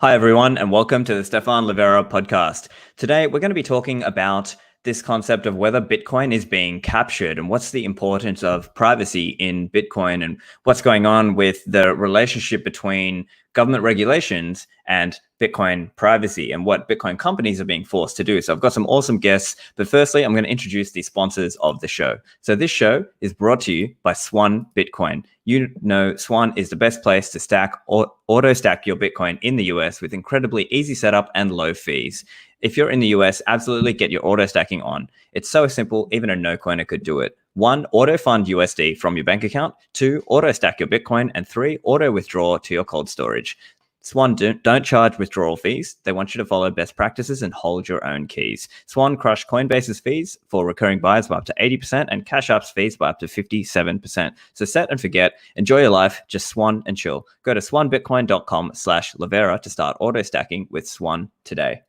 Hi, everyone, and welcome to the Stefan Livera podcast. Today, we're going to be talking about this concept of whether Bitcoin is being captured and what's the importance of privacy in Bitcoin and what's going on with the relationship between government regulations and Bitcoin privacy and what Bitcoin companies are being forced to do. So I've got some awesome guests, but firstly, I'm going to introduce the sponsors of the show. So this show is brought to you by Swan Bitcoin. You know, Swan is the best place to stack or auto stack your Bitcoin in the US with incredibly easy setup and low fees. If you're in the US, absolutely get your auto stacking on. It's so simple, even a no coiner could do it. 1, auto fund USD from your bank account. 2, auto stack your Bitcoin. And 3, auto withdraw to your cold storage. Swan don't charge withdrawal fees. They want you to follow best practices and hold your own keys. Swan crushed Coinbase's fees for recurring buyers by up to 80% and Cash App's fees by up to 57%. So set and forget, enjoy your life, just Swan and chill. Go to swanbitcoin.com/Livera to start auto stacking with Swan today.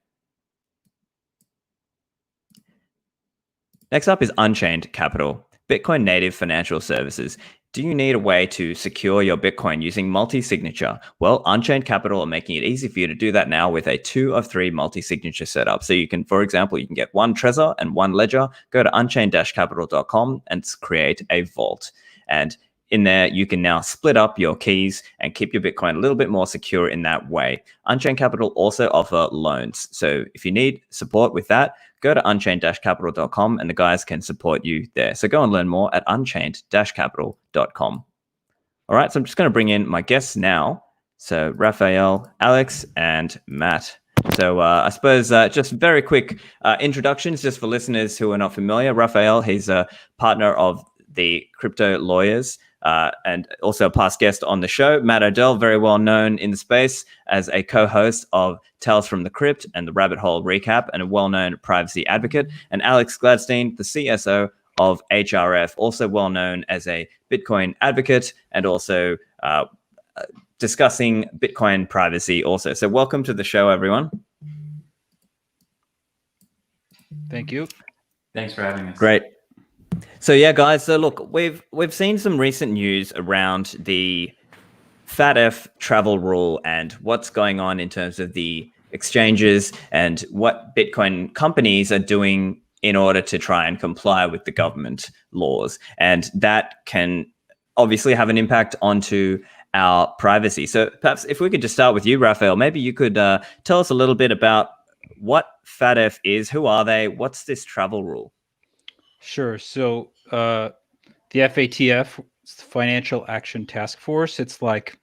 Next up is Unchained Capital, Bitcoin native financial services. Do you need a way to secure your Bitcoin using multi-signature? Well, Unchained Capital are making it easy for you to do that now with a 2 of 3 multi-signature setup. So you can, for example, you can get 1 Trezor and 1 Ledger, go to unchained-capital.com and create a vault. And in there, you can now split up your keys and keep your Bitcoin a little bit more secure in that way. Unchained Capital also offer loans. So if you need support with that, go to unchained-capital.com and the guys can support you there. So go and learn more at unchained-capital.com. All right, so I'm just going to bring in my guests now. So Rafael, Alex, and Matt. So I suppose just very quick introductions just for listeners who are not familiar. Rafael, he's a partner of the Crypto Lawyers and also a past guest on the show. Matt Odell, very well known in the space as a co-host of Tales from the Crypt and the Rabbit Hole Recap and a well-known privacy advocate. And Alex Gladstein, the CSO of HRF, also well known as a Bitcoin advocate and also discussing Bitcoin privacy also. So welcome to the show, everyone. Thank you. Thanks for having us. Great. So yeah, guys. So look, we've seen some recent news around the FATF travel rule and what's going on in terms of the exchanges and what Bitcoin companies are doing in order to try and comply with the government laws, and that can obviously have an impact onto our privacy. So perhaps if we could just start with you, Rafael, maybe you could tell us a little bit about what FATF is, who are they, what's this travel rule? Sure. So the FATF, Financial Action Task Force, it's like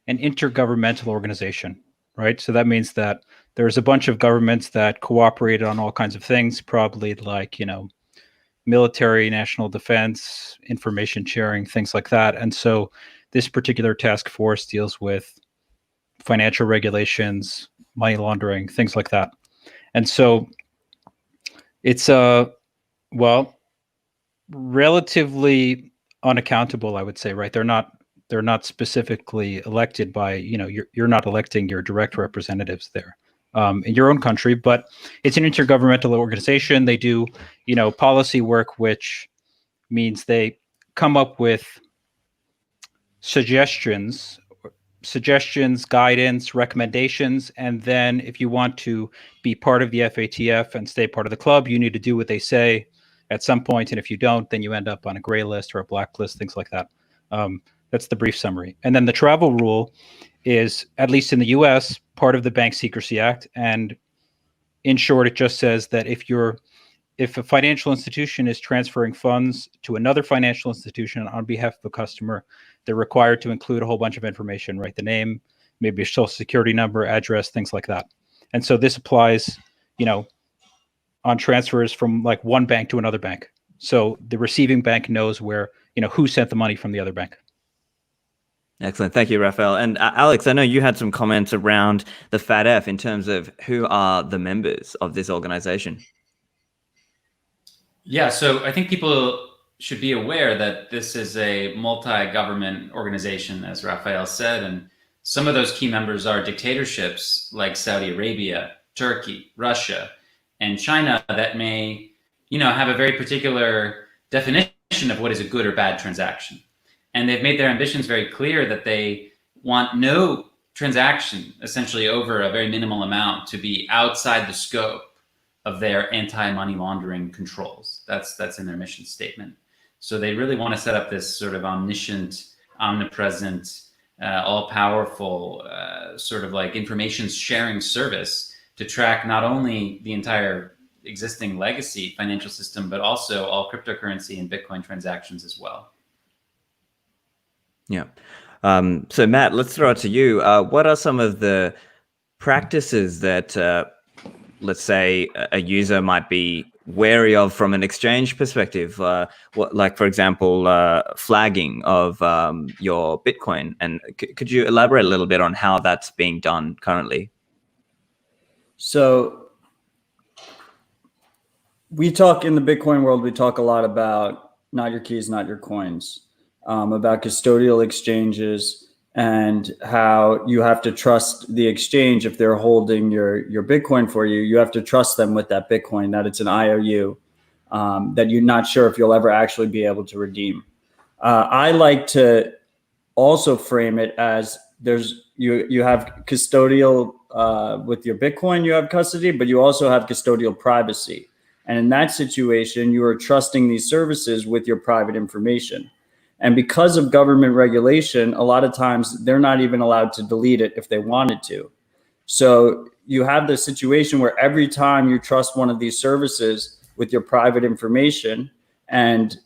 an intergovernmental organization, right? So that means that there's a bunch of governments that cooperate on all kinds of things, probably like, military, national defense, information sharing, things like that. And so this particular task force deals with financial regulations, money laundering, things like that. And so it's relatively unaccountable, I would say, right? They're not specifically elected by, you're not electing your direct representatives there in your own country, but it's an intergovernmental organization. They do, policy work, which means they come up with suggestions, guidance, recommendations, and then if you want to be part of the FATF and stay part of the club, you need to do what they say at some point, and if you don't, then you end up on a gray list or a black list, things like that. That's the brief summary. And then the travel rule is, at least in the US, part of the Bank Secrecy Act. And in short, it just says that if a financial institution is transferring funds to another financial institution on behalf of a customer, they're required to include a whole bunch of information, right? The name, maybe a social security number, address, things like that. And so this applies, on transfers from like one bank to another bank. So the receiving bank knows where, who sent the money from the other bank. Excellent. Thank you, Rafael. And Alex, I know you had some comments around the FATF in terms of who are the members of this organization. Yeah, so I think people should be aware that this is a multi-government organization, as Rafael said, and some of those key members are dictatorships like Saudi Arabia, Turkey, Russia, and China that may, have a very particular definition of what is a good or bad transaction. And they've made their ambitions very clear that they want no transaction essentially over a very minimal amount to be outside the scope of their anti-money laundering controls. That's in their mission statement. So they really want to set up this sort of omniscient, omnipresent, all-powerful sort of like information sharing service to track not only the entire existing legacy financial system, but also all cryptocurrency and Bitcoin transactions as well. Yeah. So Matt, let's throw it to you. What are some of the practices that, let's say, a user might be wary of from an exchange perspective? Like, for example, flagging of your Bitcoin. And could you elaborate a little bit on how that's being done currently? So we talk in the Bitcoin world, we talk a lot about not your keys, not your coins, about custodial exchanges and how you have to trust the exchange. If they're holding your Bitcoin for you, you have to trust them with that Bitcoin, that it's an IOU, that you're not sure if you'll ever actually be able to redeem. I like to also frame it as you have custodial with your Bitcoin, you have custody, but you also have custodial privacy. And in that situation, you are trusting these services with your private information. And because of government regulation, a lot of times they're not even allowed to delete it if they wanted to. So you have the situation where every time you trust one of these services with your private information, and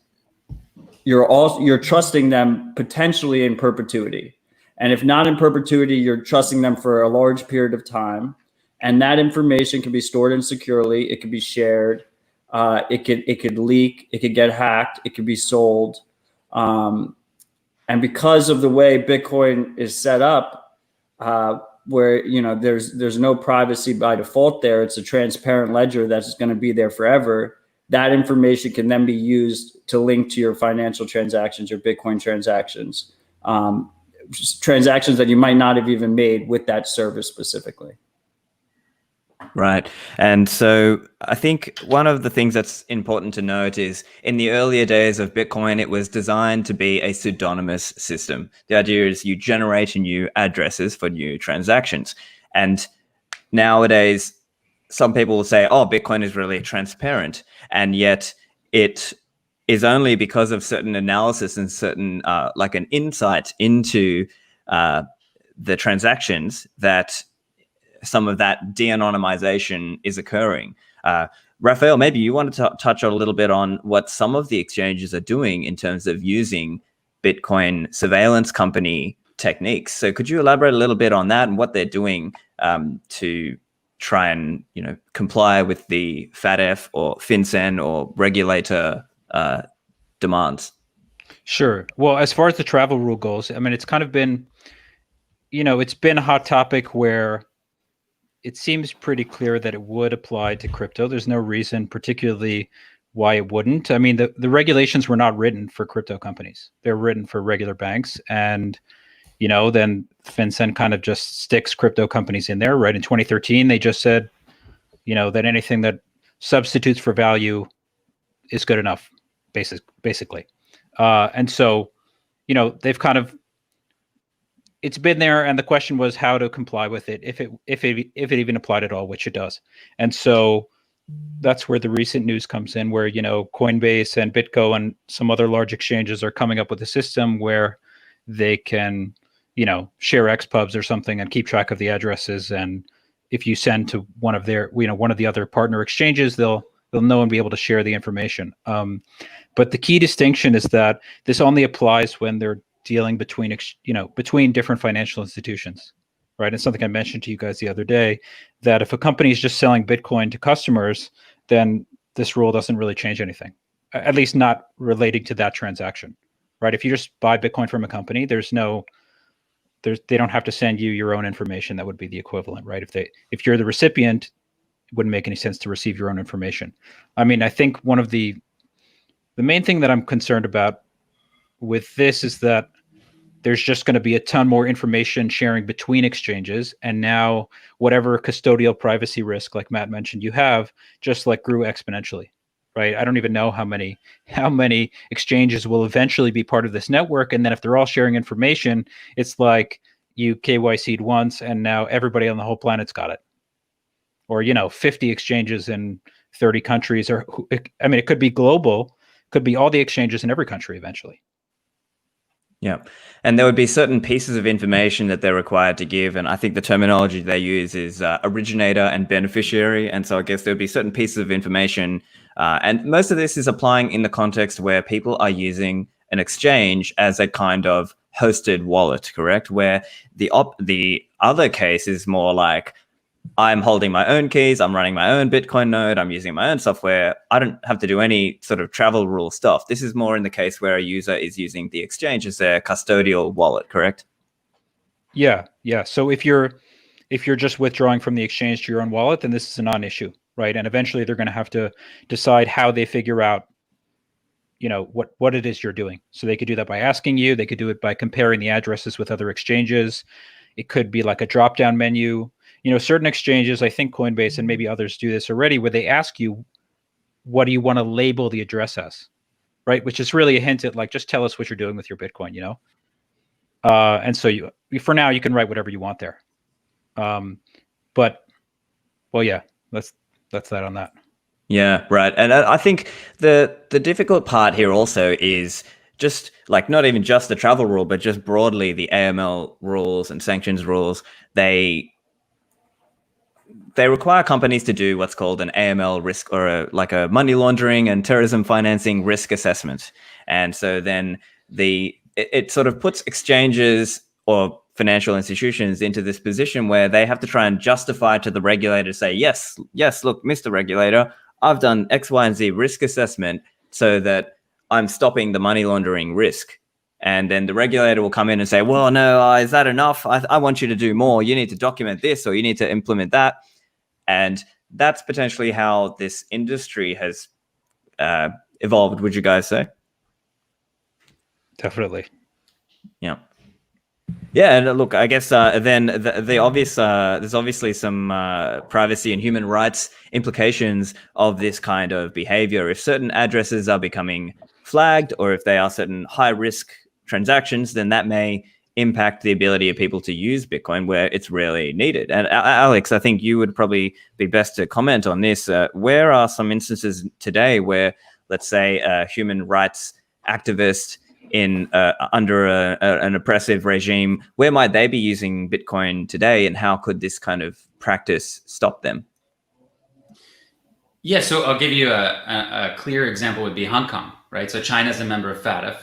you're trusting them potentially in perpetuity. And if not in perpetuity, you're trusting them for a large period of time. And that information can be stored insecurely. It can be shared. It could leak. It could get hacked. It could be sold. And because of the way Bitcoin is set up, where there's no privacy by default there, it's a transparent ledger that's going to be there forever. That information can then be used to link to your financial transactions, your Bitcoin transactions, transactions that you might not have even made with that service specifically. Right. And so I think one of the things that's important to note is in the earlier days of Bitcoin, it was designed to be a pseudonymous system. The idea is you generate new addresses for new transactions. And nowadays, some people will say, oh, Bitcoin is really transparent. And yet it is only because of certain analysis and certain like an insight into the transactions that some of that de-anonymization is occurring. Rafael, maybe you want to touch a little bit on what some of the exchanges are doing in terms of using Bitcoin surveillance company techniques. So could you elaborate a little bit on that and what they're doing to try and comply with the FATF or FinCEN or regulator demands? Sure. Well, as far as the travel rule goes, I mean, it's kind of been, it's been a hot topic where it seems pretty clear that it would apply to crypto. There's no reason particularly why it wouldn't. I mean, the regulations were not written for crypto companies. They're written for regular banks. And, then FinCEN kind of just sticks crypto companies in there, right? In 2013, they just said, that anything that substitutes for value is good enough, basically. And so, they've kind of, it's been there, and the question was how to comply with it, if it even applied at all, which it does. And so that's where the recent news comes in, where Coinbase and BitGo and some other large exchanges are coming up with a system where they can share XPubs or something and keep track of the addresses. And if you send to one of their one of the other partner exchanges, they'll know and be able to share the information. But the key distinction is that this only applies when they're dealing between different financial institutions, right? And something I mentioned to you guys the other day, that if a company is just selling Bitcoin to customers, then this rule doesn't really change anything, at least not relating to that transaction, right? If you just buy Bitcoin from a company, they don't have to send you your own information. That would be the equivalent, right? If you're the recipient, it wouldn't make any sense to receive your own information. I mean, I think one of the main thing that I'm concerned about with this is that there's just going to be a ton more information sharing between exchanges. And now whatever custodial privacy risk, like Matt mentioned, you have just grew exponentially, right? I don't even know how many exchanges will eventually be part of this network. And then if they're all sharing information, it's like, you KYC'd once and now everybody on the whole planet's got it. Or, 50 exchanges in 30 countries, or it could be global, could be all the exchanges in every country eventually. Yeah. And there would be certain pieces of information that they're required to give. And I think the terminology they use is originator and beneficiary. And so I guess there would be certain pieces of information. And most of this is applying in the context where people are using an exchange as a kind of hosted wallet, correct? Where the other case is more like, I'm holding my own keys, I'm running my own Bitcoin node, I'm using my own software. I don't have to do any sort of travel rule stuff. This is more in the case where a user is using the exchange as their custodial wallet, correct? Yeah. So if you're just withdrawing from the exchange to your own wallet, then this is a non-issue, right? And eventually they're going to have to decide how they figure out, what it is you're doing. So they could do that by asking you, they could do it by comparing the addresses with other exchanges. It could be like a drop-down menu. Certain exchanges, I think Coinbase and maybe others do this already, where they ask you, what do you want to label the address as, right? Which is really a hint at like, just tell us what you're doing with your Bitcoin, And so for now, you can write whatever you want there. But, well, yeah, that's that on that. Yeah, right. And I think the difficult part here also is just like not even just the travel rule, but just broadly the AML rules and sanctions rules. They require companies to do what's called an AML risk, or a money laundering and terrorism financing risk assessment. And so then it sort of puts exchanges or financial institutions into this position where they have to try and justify to the regulator, say, yes, look, Mr. Regulator, I've done X, Y, and Z risk assessment so that I'm stopping the money laundering risk. And then the regulator will come in and say, well, no, is that enough? I want you to do more. You need to document this, or you need to implement that. And that's potentially how this industry has evolved, would you guys say? Definitely. Yeah. Yeah, and look, I guess then the obvious, there's obviously some privacy and human rights implications of this kind of behavior. If certain addresses are becoming flagged, or if they are certain high-risk transactions, then that may impact the ability of people to use Bitcoin where it's really needed. And Alex, I think you would probably be best to comment on this. Where are some instances today where, let's say, a human rights activist under an oppressive regime, where might they be using Bitcoin today, and how could this kind of practice stop them? Yeah, so I'll give you a clear example would be Hong Kong, right? So China's a member of FATF.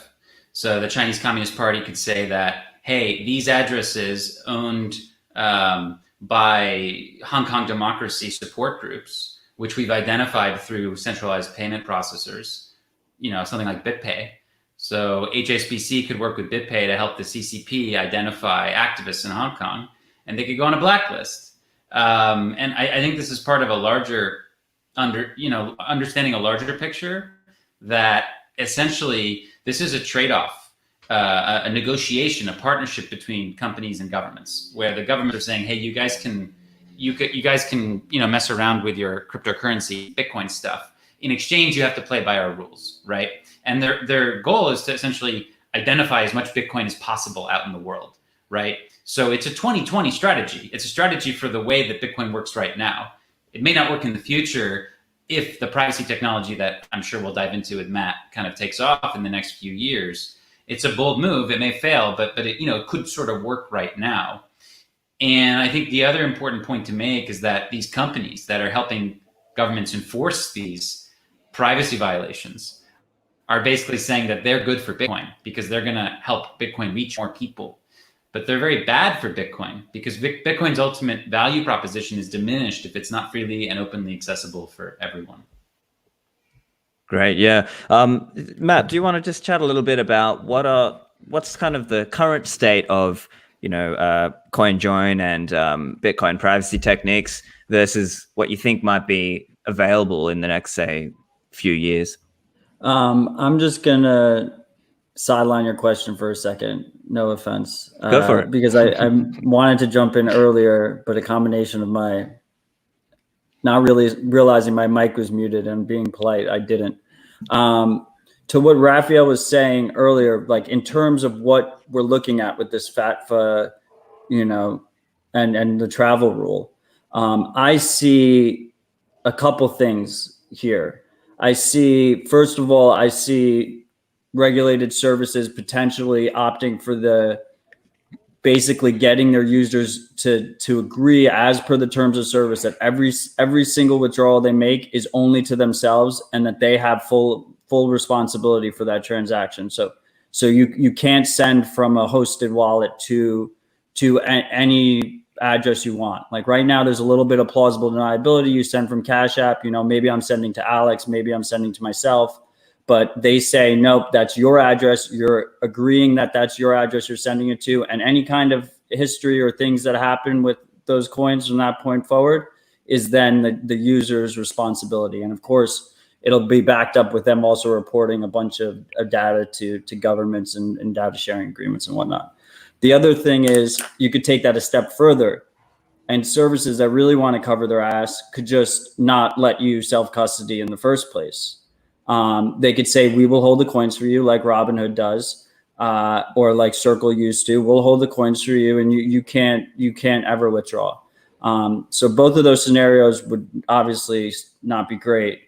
So the Chinese Communist Party could say that, hey, these addresses owned by Hong Kong democracy support groups, which we've identified through centralized payment processors, something like BitPay. So HSBC could work with BitPay to help the CCP identify activists in Hong Kong, and they could go on a blacklist. And I think this is part of a larger understanding a larger picture, that essentially this is a trade-off, a negotiation, a partnership between companies and governments, where the governments are saying, hey, you guys can mess around with your cryptocurrency, Bitcoin stuff. In exchange, you have to play by our rules, right? And their goal is to essentially identify as much Bitcoin as possible out in the world, right? So it's a 2020 strategy. It's a strategy for the way that Bitcoin works right now. It may not work in the future if the privacy technology that I'm sure we'll dive into with Matt kind of takes off in the next few years. It's a bold move. It may fail, but it could sort of work right now. And I think the other important point to make is that these companies that are helping governments enforce these privacy violations are basically saying that they're good for Bitcoin because they're going to help Bitcoin reach more people. But they're very bad for Bitcoin because Bitcoin's ultimate value proposition is diminished if it's not freely and openly accessible for everyone. Great, yeah. Matt, do you want to just chat a little bit about what's kind of the current state of CoinJoin and Bitcoin privacy techniques versus what you think might be available in the next, say, few years? I'm just gonna sideline your question for a second. No offense. Go for it. Because I wanted to jump in earlier, but a combination of my not really realizing my mic was muted and being polite, I didn't. To what Rafael was saying earlier, like in terms of what we're looking at with this FATF and the travel rule. I see a couple things here. First of all, I see regulated services potentially opting for basically getting their users to agree as per the terms of service that every single withdrawal they make is only to themselves and that they have full responsibility for that transaction. So you can't send from a hosted wallet to any address you want. Like right now, there's a little bit of plausible deniability. You send from Cash App, maybe I'm sending to Alex, maybe I'm sending to myself, but they say, nope, that's your address. You're agreeing that that's your address you're sending it to. And any kind of history or things that happen with those coins from that point forward is then the user's responsibility. And of course, it'll be backed up with them also reporting a bunch of data to governments and data sharing agreements and whatnot. The other thing is you could take that a step further, and services that really want to cover their ass could just not let you self-custody in the first place. They could say, we will hold the coins for you like Robinhood does, or like Circle used to. We'll hold the coins for you and you can't ever withdraw. So both of those scenarios would obviously not be great,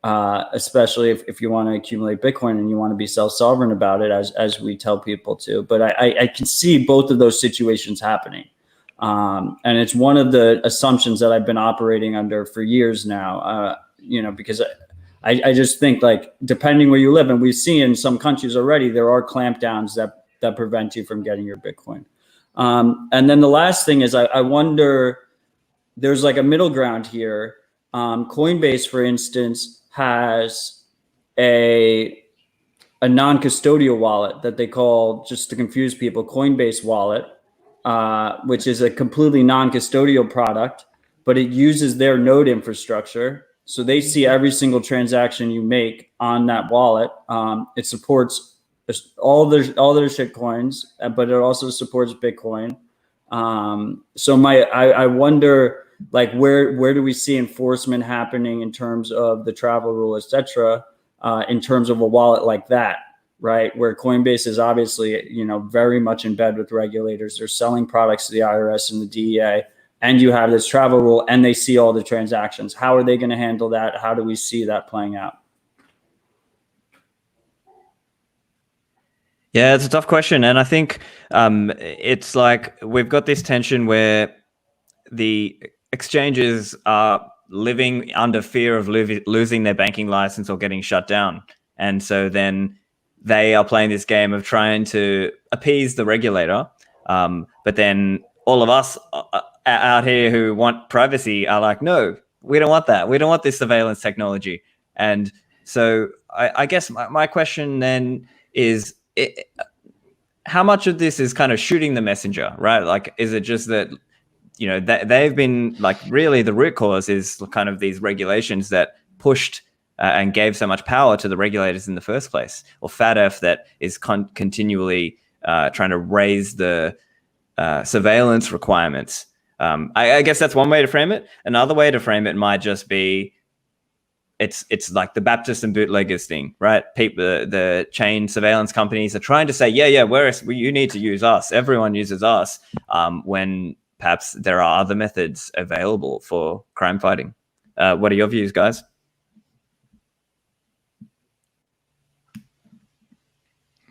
especially if you want to accumulate Bitcoin and you want to be self-sovereign about it, as we tell people to. But I can see both of those situations happening. And it's one of the assumptions that I've been operating under for years now, because I just think, like, depending where you live, and we've seen in some countries already, there are clampdowns that prevent you from getting your Bitcoin. And then the last thing is I wonder, there's like a middle ground here. Coinbase, for instance, has a non-custodial wallet that they call, just to confuse people, Coinbase Wallet, which is a completely non-custodial product, but it uses their node infrastructure. So they see every single transaction you make on that wallet. It supports all their shit coins, but it also supports Bitcoin. So I wonder, like, where do we see enforcement happening in terms of the travel rule, et cetera, in terms of a wallet like that, right? Where Coinbase is obviously, very much in bed with regulators. They're selling products to the IRS and the DEA, and you have this travel rule, and they see all the transactions. How are they going to handle that? How do we see that playing out? Yeah, it's a tough question. And I think it's like we've got this tension where the exchanges are living under fear of losing their banking license or getting shut down. And so then they are playing this game of trying to appease the regulator. But then all of us out here who want privacy are like, no, we don't want that. We don't want this surveillance technology. And so I guess my question then is, how much of this is kind of shooting the messenger, right? Like, is it just that, they've been, like, really the root cause is kind of these regulations that pushed and gave so much power to the regulators in the first place, or FATF that is continually trying to raise the surveillance requirements. I guess that's one way to frame it. Another way to frame it might just be, it's like the Baptist and bootleggers thing, right? The chain surveillance companies are trying to say, you need to use us. Everyone uses us, when perhaps there are other methods available for crime fighting. What are your views, guys?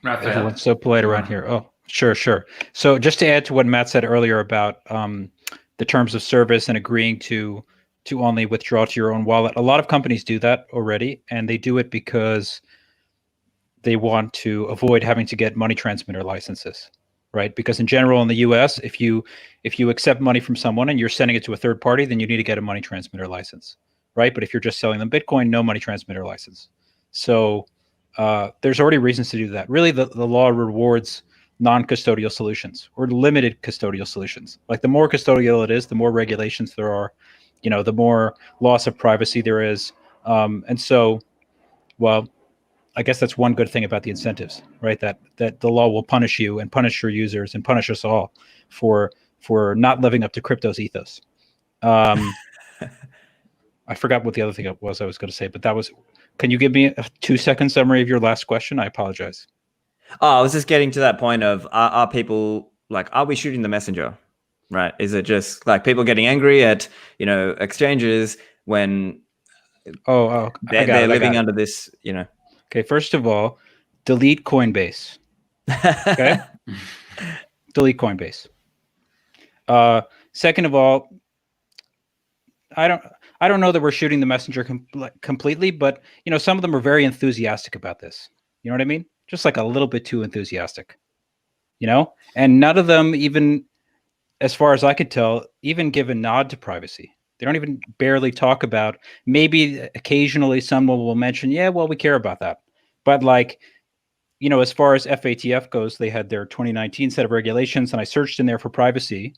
Rafael. Everyone's so polite around here. Oh, sure. So just to add to what Matt said earlier about the terms of service and agreeing to only withdraw to your own wallet, a lot of companies do that already, and they do it because they want to avoid having to get money transmitter licenses, right? Because in general in the US, if you accept money from someone and you're sending it to a third party, then you need to get a money transmitter license, right? But if you're just selling them Bitcoin, no money transmitter license. So there's already reasons to do that. Really, the law rewards non-custodial solutions or limited custodial solutions. Like, the more custodial it is, the more regulations there are, the more loss of privacy there is. And so, well, I guess that's one good thing about the incentives, right? That the law will punish you and punish your users and punish us all for not living up to crypto's ethos. I forgot what the other thing was I was going to say, but that was, can you give me a 2-second summary of your last question? I apologize. Oh, I was just getting to that point of, are people like, are we shooting the messenger? right? Is it just like people getting angry at, exchanges when they're living under this, Okay, first of all, delete Coinbase. Okay? Delete Coinbase. Second of all, I don't know that we're shooting the messenger completely, but some of them are very enthusiastic about this. You know what I mean? Just like a little bit too enthusiastic. And none of them, even as far as I could tell, even give a nod to privacy. They don't even barely talk about. Maybe occasionally someone will mention, yeah, well, we care about that, but as far as FATF goes, they had their 2019 set of regulations, and I searched in there for privacy,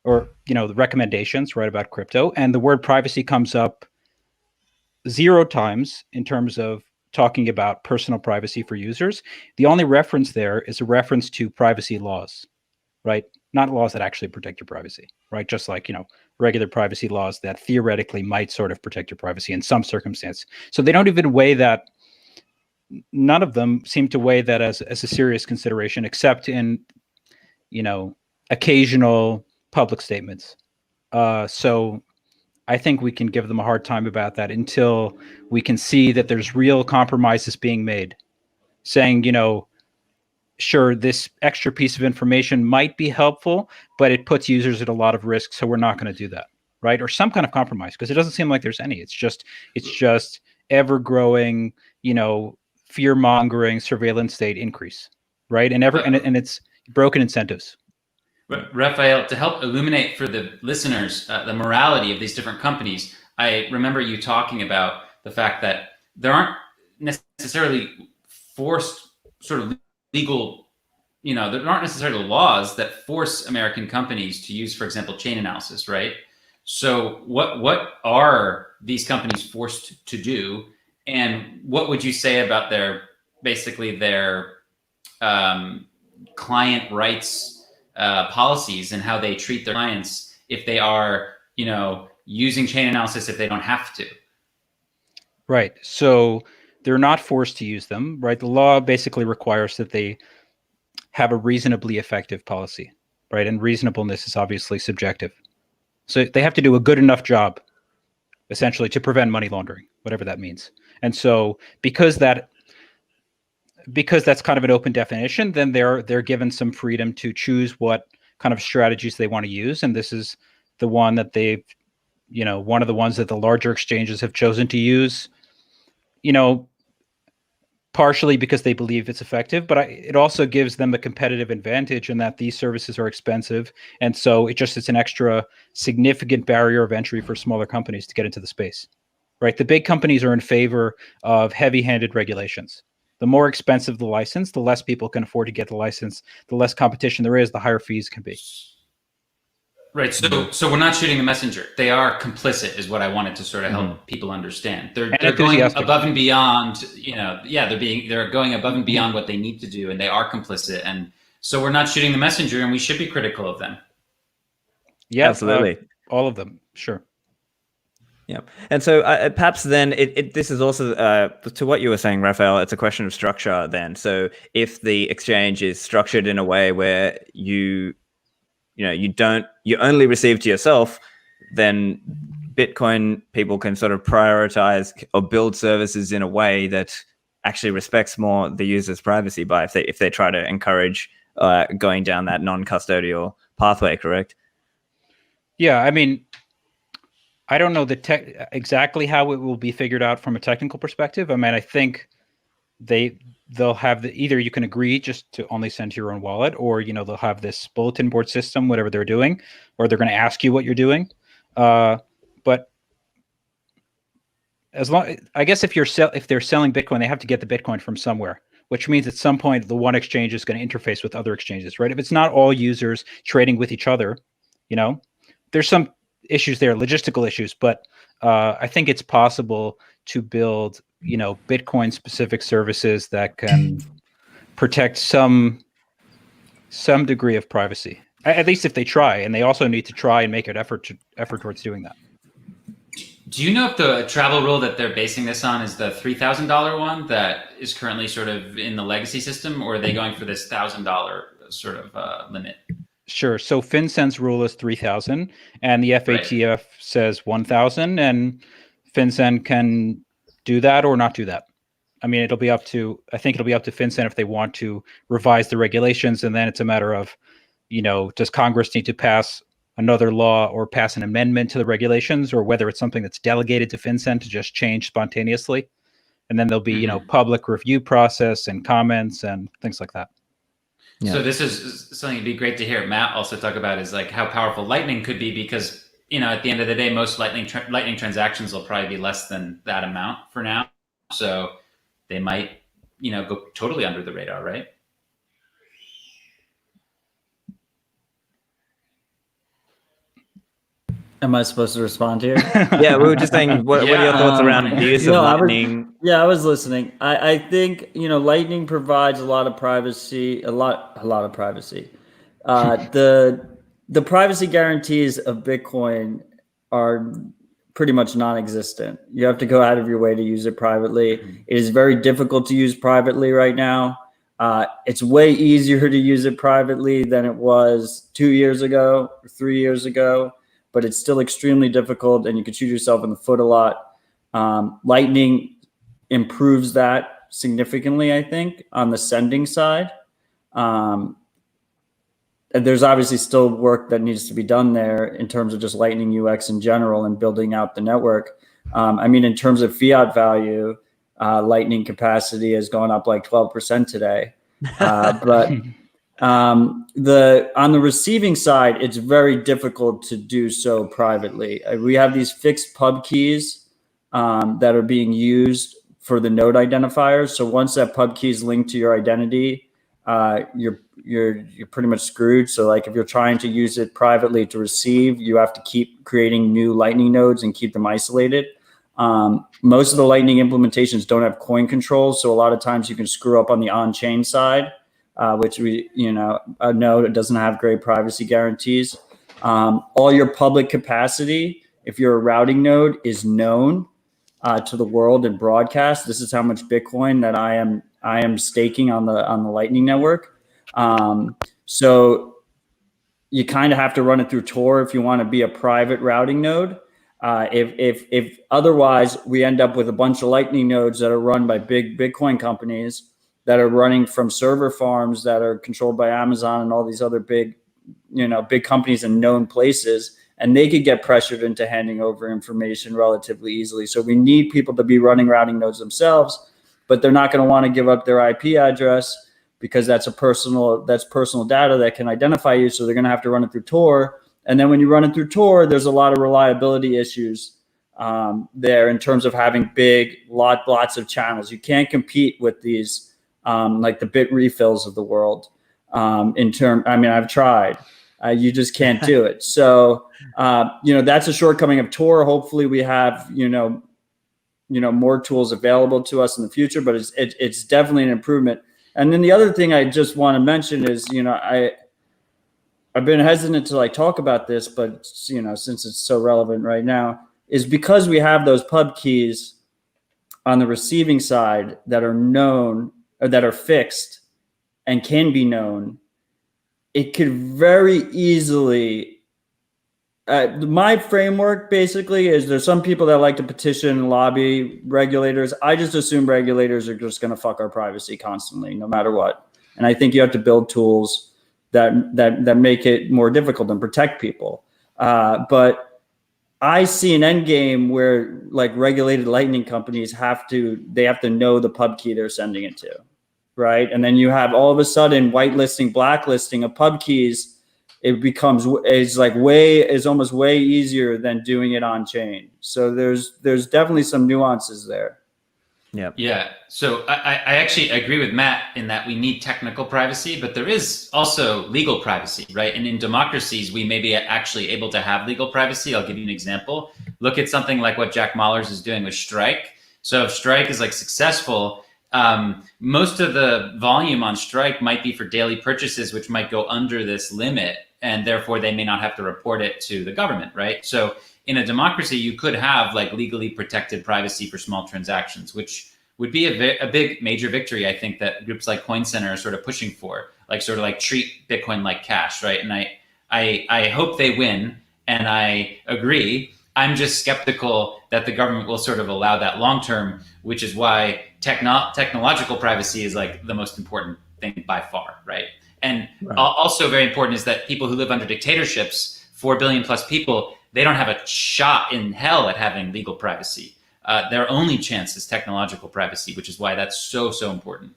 or the recommendations, right, about crypto, and the word privacy comes up 0 times in terms of talking about personal privacy for users. The only reference there is a reference to privacy laws, right? Not laws that actually protect your privacy, right? Just like, regular privacy laws that theoretically might sort of protect your privacy in some circumstance. So they don't even weigh that. None of them seem to weigh that as a serious consideration, except in, occasional public statements. So I think we can give them a hard time about that until we can see that there's real compromises being made, saying, sure, this extra piece of information might be helpful, but it puts users at a lot of risk, so we're not going to do that, right? Or some kind of compromise, because it doesn't seem like there's any. It's just ever-growing, fear-mongering surveillance state increase, right? And it's broken incentives. Rafael, to help illuminate for the listeners the morality of these different companies, I remember you talking about the fact that there aren't necessarily forced sort of legal, there aren't necessarily laws that force American companies to use, for example, chain analysis, right? So what are these companies forced to do? And what would you say about their client rights policies and how they treat their clients if they are, using chain analysis if they don't have to? Right. So they're not forced to use them, right? The law basically requires that they have a reasonably effective policy, right? And reasonableness is obviously subjective. So they have to do a good enough job, essentially, to prevent money laundering, whatever that means. And so because that's kind of an open definition, then they're given some freedom to choose what kind of strategies they want to use. And this is the one that they've, one of the ones that the larger exchanges have chosen to use, partially because they believe it's effective, but it also gives them a competitive advantage in that these services are expensive. And so it's an extra significant barrier of entry for smaller companies to get into the space, right? The big companies are in favor of heavy-handed regulations. The more expensive the license, the less people can afford to get the license, the less competition there is, the higher fees can be. Right. So we're not shooting the messenger. They are complicit, is what I wanted to sort of help people understand. They're going above and beyond, they're going above and beyond what they need to do, and they are complicit. And so we're not shooting the messenger, and we should be critical of them. Yeah, absolutely. All of them. Sure. Yeah. And so perhaps then this is also to what you were saying, Rafael, it's a question of structure then. So if the exchange is structured in a way where you only receive to yourself, then Bitcoin people can sort of prioritize or build services in a way that actually respects more the user's privacy by if they try to encourage going down that non-custodial pathway, correct? Yeah, I mean, I don't know exactly how it will be figured out from a technical perspective. I mean, I think they'll have either you can agree just to only send to your own wallet, or they'll have this bulletin board system, whatever they're doing, or they're going to ask you what you're doing. But I guess if they're selling Bitcoin, they have to get the Bitcoin from somewhere, which means at some point the one exchange is going to interface with other exchanges, right? If it's not all users trading with each other, there's some issues there, logistical issues, but I think it's possible to build, Bitcoin specific services that can protect some degree of privacy, at least if they try. And they also need to try and make an effort towards doing that. Do you know if the travel rule that they're basing this on is the $3,000 one that is currently sort of in the legacy system, or are they going for this $1,000 sort of limit? Sure. So FinCEN's rule is 3,000, and the FATF says 1,000, and FinCEN can do that or not do that. I mean, I think it'll be up to FinCEN if they want to revise the regulations, and then it's a matter of, does Congress need to pass another law or pass an amendment to the regulations, or whether it's something that's delegated to FinCEN to just change spontaneously. And then there'll be, public review process and comments and things like that. Yeah. So this is something it'd be great to hear Matt also talk about, is like how powerful Lightning could be, because, at the end of the day, most Lightning transactions will probably be less than that amount for now. So they might, go totally under the radar, right? Am I supposed to respond here? Yeah, we were just saying, what are your thoughts around the use of Lightning? I was listening. I think, Lightning provides a lot of privacy, a lot of privacy. The privacy guarantees of Bitcoin are pretty much non-existent. You have to go out of your way to use it privately. It is very difficult to use privately right now. It's way easier to use it privately than it was 2 years ago or 3 years ago, but it's still extremely difficult, and you can shoot yourself in the foot a lot. Lightning improves that significantly, I think, on the sending side. And there's obviously still work that needs to be done there in terms of just Lightning UX in general and building out the network. In terms of fiat value, Lightning capacity has gone up like 12% today. But on the receiving side, it's very difficult to do so privately. We have these fixed pub keys that are being used for the node identifiers. So once that pub key is linked to your identity, you're pretty much screwed. So like if you're trying to use it privately to receive, you have to keep creating new Lightning nodes and keep them isolated. Most of the Lightning implementations don't have coin controls, so a lot of times you can screw up on the on-chain side, which a node doesn't have great privacy guarantees. All your public capacity, if you're a routing node, is known to the world and broadcast. This is how much Bitcoin that I am staking on the Lightning network. So you kind of have to run it through Tor if you want to be a private routing node. If otherwise, we end up with a bunch of Lightning nodes that are run by big Bitcoin companies that are running from server farms that are controlled by Amazon and all these other big companies in known places, and they could get pressured into handing over information relatively easily. So we need people to be running routing nodes themselves, but they're not going to want to give up their IP address because that's personal data that can identify you. So they're going to have to run it through Tor. And then when you run it through Tor, there's a lot of reliability issues there in terms of having lots of channels. You can't compete with these like the bit refills of the world. I've tried. You just can't do it. So that's a shortcoming of Tor. Hopefully we have more tools available to us in the future, but it's definitely an improvement. And then the other thing I just want to mention is I've been hesitant to talk about this, but since it's so relevant right now, is because we have those pub keys on the receiving side that are known or that are fixed and can be known. It could very easily. My framework basically is there's some people that like to petition and lobby regulators. I just assume regulators are just going to fuck our privacy constantly, no matter what. And I think you have to build tools that make it more difficult and protect people. But I see an end game where regulated Lightning companies have to know the pub key they're sending it to, right? And then you have all of a sudden whitelisting, blacklisting of pub keys. It is almost way easier than doing it on chain. So there's definitely some nuances there. Yeah. So I actually agree with Matt in that we need technical privacy, but there is also legal privacy, right? And in democracies, we may be actually able to have legal privacy. I'll give you an example. Look at something like what Jack Mallers is doing with Strike. So if Strike is successful, most of the volume on Strike might be for daily purchases, which might go under this limit, and therefore they may not have to report it to the government, right? So in a democracy, you could have legally protected privacy for small transactions, which would be a big major victory, I think, that groups like Coin Center are sort of pushing for, like sort of like treat Bitcoin like cash, right? And I hope they win, and I agree. I'm just skeptical that the government will sort of allow that long term, which is why technological privacy is like the most important thing by far, right? And also very important is that people who live under dictatorships, 4 billion plus people, they don't have a shot in hell at having legal privacy. Their only chance is technological privacy, which is why that's so important.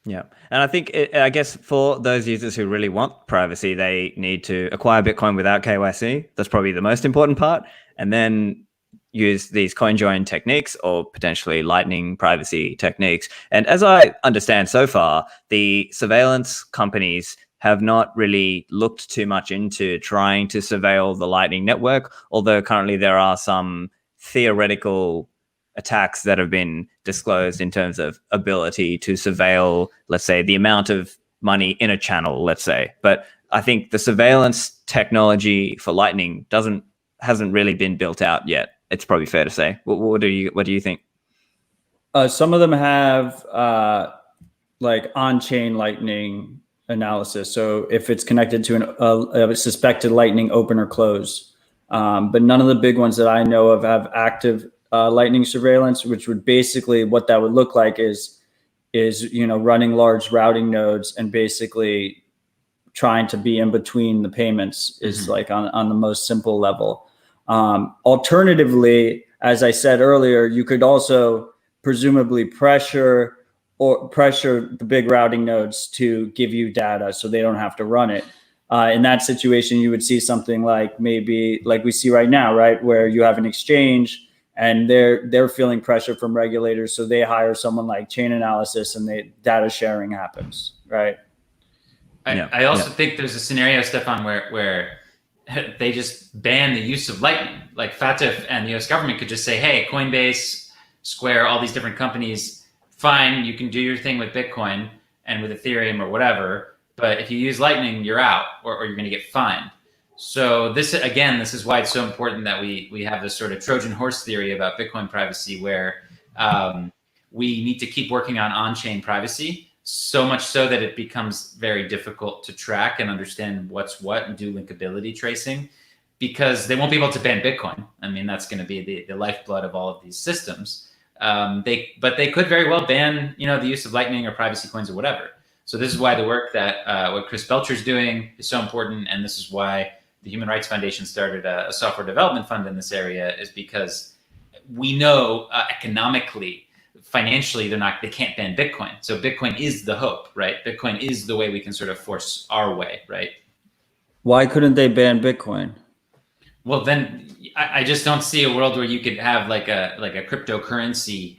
Yeah. And I think, I guess for those users who really want privacy, they need to acquire Bitcoin without KYC. That's probably the most important part. And then use these coin join techniques or potentially Lightning privacy techniques. And as I understand so far, the surveillance companies have not really looked too much into trying to surveil the Lightning network, although currently there are some theoretical attacks that have been disclosed in terms of ability to surveil, let's say, the amount of money in a channel, let's say. But I think the surveillance technology for Lightning hasn't really been built out yet. It's probably fair to say. What do you think? Some of them have like on-chain Lightning analysis. So if it's connected to a suspected Lightning open or close, but none of the big ones that I know of have active Lightning surveillance, which would basically, what that would look like is running large routing nodes and basically trying to be in between the payments is like on the most simple level. Alternatively, as I said earlier, you could also presumably pressure the big routing nodes to give you data so they don't have to run it. In that situation, you would see something like maybe like we see right now, right, where you have an exchange and they're feeling pressure from regulators, so they hire someone like Chain Analysis, and data sharing happens, right? I also think there's a scenario, Stefan, where they just ban the use of Lightning. Like FATF and the US government could just say, hey, Coinbase, Square, all these different companies, fine, you can do your thing with Bitcoin and with Ethereum or whatever, but if you use Lightning, you're out, or you're going to get fined. So this is why it's so important that we have this sort of Trojan horse theory about Bitcoin privacy, where we need to keep working on-chain privacy, so much so that it becomes very difficult to track and understand what's what and do linkability tracing, because they won't be able to ban Bitcoin. I mean, that's going to be the lifeblood of all of these systems. But they could very well ban, the use of Lightning or privacy coins or whatever. So this is why the work that what Chris Belcher's doing is so important, and this is why the Human Rights Foundation started a software development fund in this area, is because we know economically, financially, they can't ban Bitcoin. So Bitcoin is the hope, right? Bitcoin is the way we can sort of force our way, right? Why couldn't they ban Bitcoin? Well, then I just don't see a world where you could have like a cryptocurrency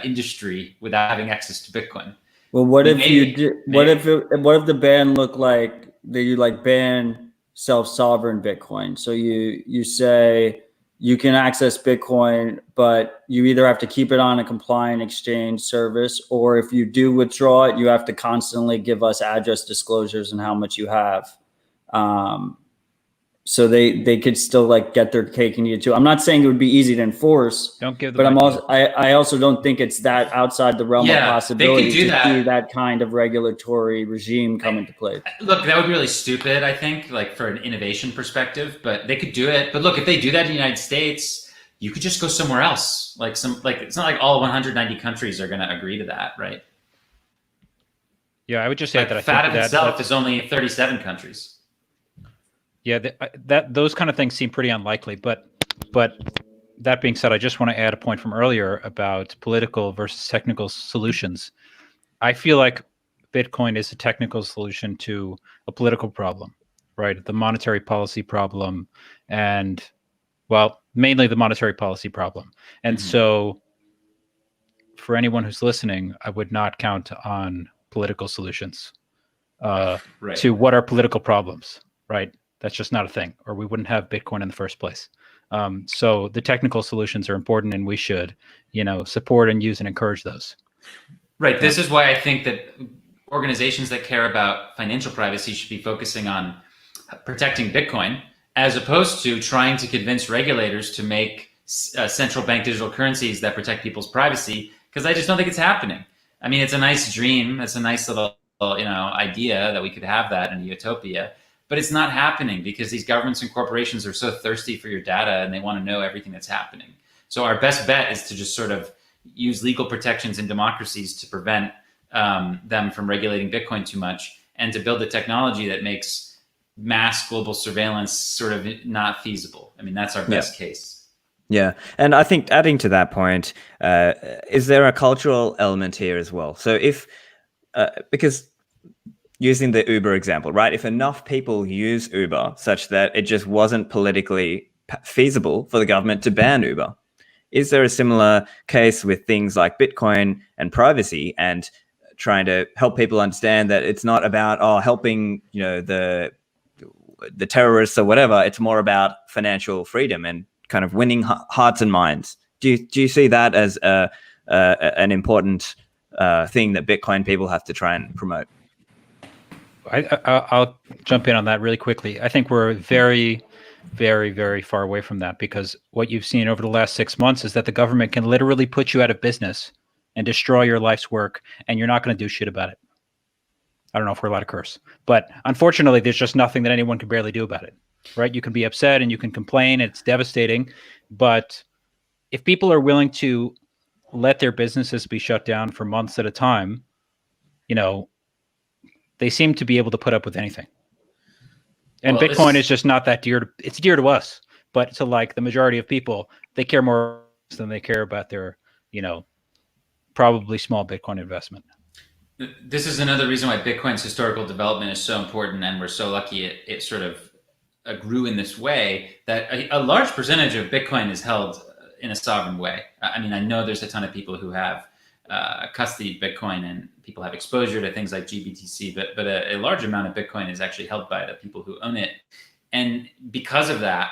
industry without having access to Bitcoin. Well, what if you did? What if the ban looked like you ban self-sovereign Bitcoin? So you say you can access Bitcoin, but you either have to keep it on a compliant exchange service, or if you do withdraw it, you have to constantly give us address disclosures and how much you have. So they could still get their cake and eat it too. I'm not saying it would be easy to enforce. Don't give them. But I also don't think it's that outside the realm of possibility see that kind of regulatory regime come into play. Look, that would be really stupid, I think, for an innovation perspective. But they could do it. But look, if they do that in the United States, you could just go somewhere else. It's not like all 190 countries are going to agree to that, right? Yeah, I would just say that FATF itself is only 37 countries. Yeah, those kind of things seem pretty unlikely. But that being said, I just want to add a point from earlier about political versus technical solutions. I feel like Bitcoin is a technical solution to a political problem, right? The monetary policy problem, and mainly the monetary policy problem. And so for anyone who's listening, I would not count on political solutions to what are political problems, right? That's just not a thing, or we wouldn't have Bitcoin in the first place. So the technical solutions are important, and we should, support and use and encourage those. Right. This is why I think that organizations that care about financial privacy should be focusing on protecting Bitcoin, as opposed to trying to convince regulators to make central bank digital currencies that protect people's privacy, because I just don't think it's happening. I mean, it's a nice dream. It's a nice little, idea that we could have that in a utopia, but it's not happening because these governments and corporations are so thirsty for your data and they want to know everything that's happening. So our best bet is to just sort of use legal protections in democracies to prevent them from regulating Bitcoin too much, and to build a technology that makes mass global surveillance sort of not feasible. I mean, that's our best case. Yeah. And I think adding to that point, is there a cultural element here as well? So if, because using the Uber example, right? If enough people use Uber such that it just wasn't politically feasible for the government to ban Uber, is there a similar case with things like Bitcoin and privacy and trying to help people understand that it's not about helping the terrorists or whatever? It's more about financial freedom and kind of winning hearts and minds. Do you see that as an important thing that Bitcoin people have to try and promote? I'll jump in on that really quickly. I think we're very, very, very far away from that, because what you've seen over the last 6 months is that the government can literally put you out of business and destroy your life's work, and you're not going to do shit about it. I don't know if we're allowed to curse, but unfortunately, there's just nothing that anyone can barely do about it, right? You can be upset and you can complain. It's devastating. But if people are willing to let their businesses be shut down for months at a time, they seem to be able to put up with anything. And Bitcoin is just not that dear. It's dear to us, but to like the majority of people, they care more than they care about their, probably small Bitcoin investment. This is another reason why Bitcoin's historical development is so important, and we're so lucky it sort of grew in this way, that a large percentage of Bitcoin is held in a sovereign way. I mean, I know there's a ton of people who have custody Bitcoin, and people have exposure to things like GBTC, but a large amount of Bitcoin is actually held by the people who own it. And because of that,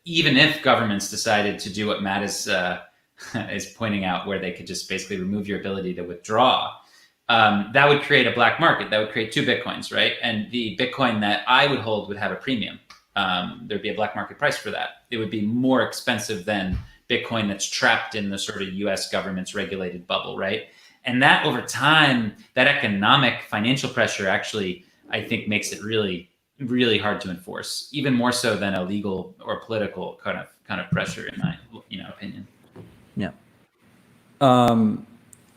even if governments decided to do what Matt is pointing out, where they could just basically remove your ability to withdraw, that would create a black market. That would create two Bitcoins, right? And the Bitcoin that I would hold would have a premium. There'd be a black market price for that. It would be more expensive than Bitcoin that's trapped in the sort of US government's regulated bubble, right? And that over time, that economic financial pressure actually, I think, makes it really, really hard to enforce, even more so than a legal or political kind of pressure, in my opinion. Yeah.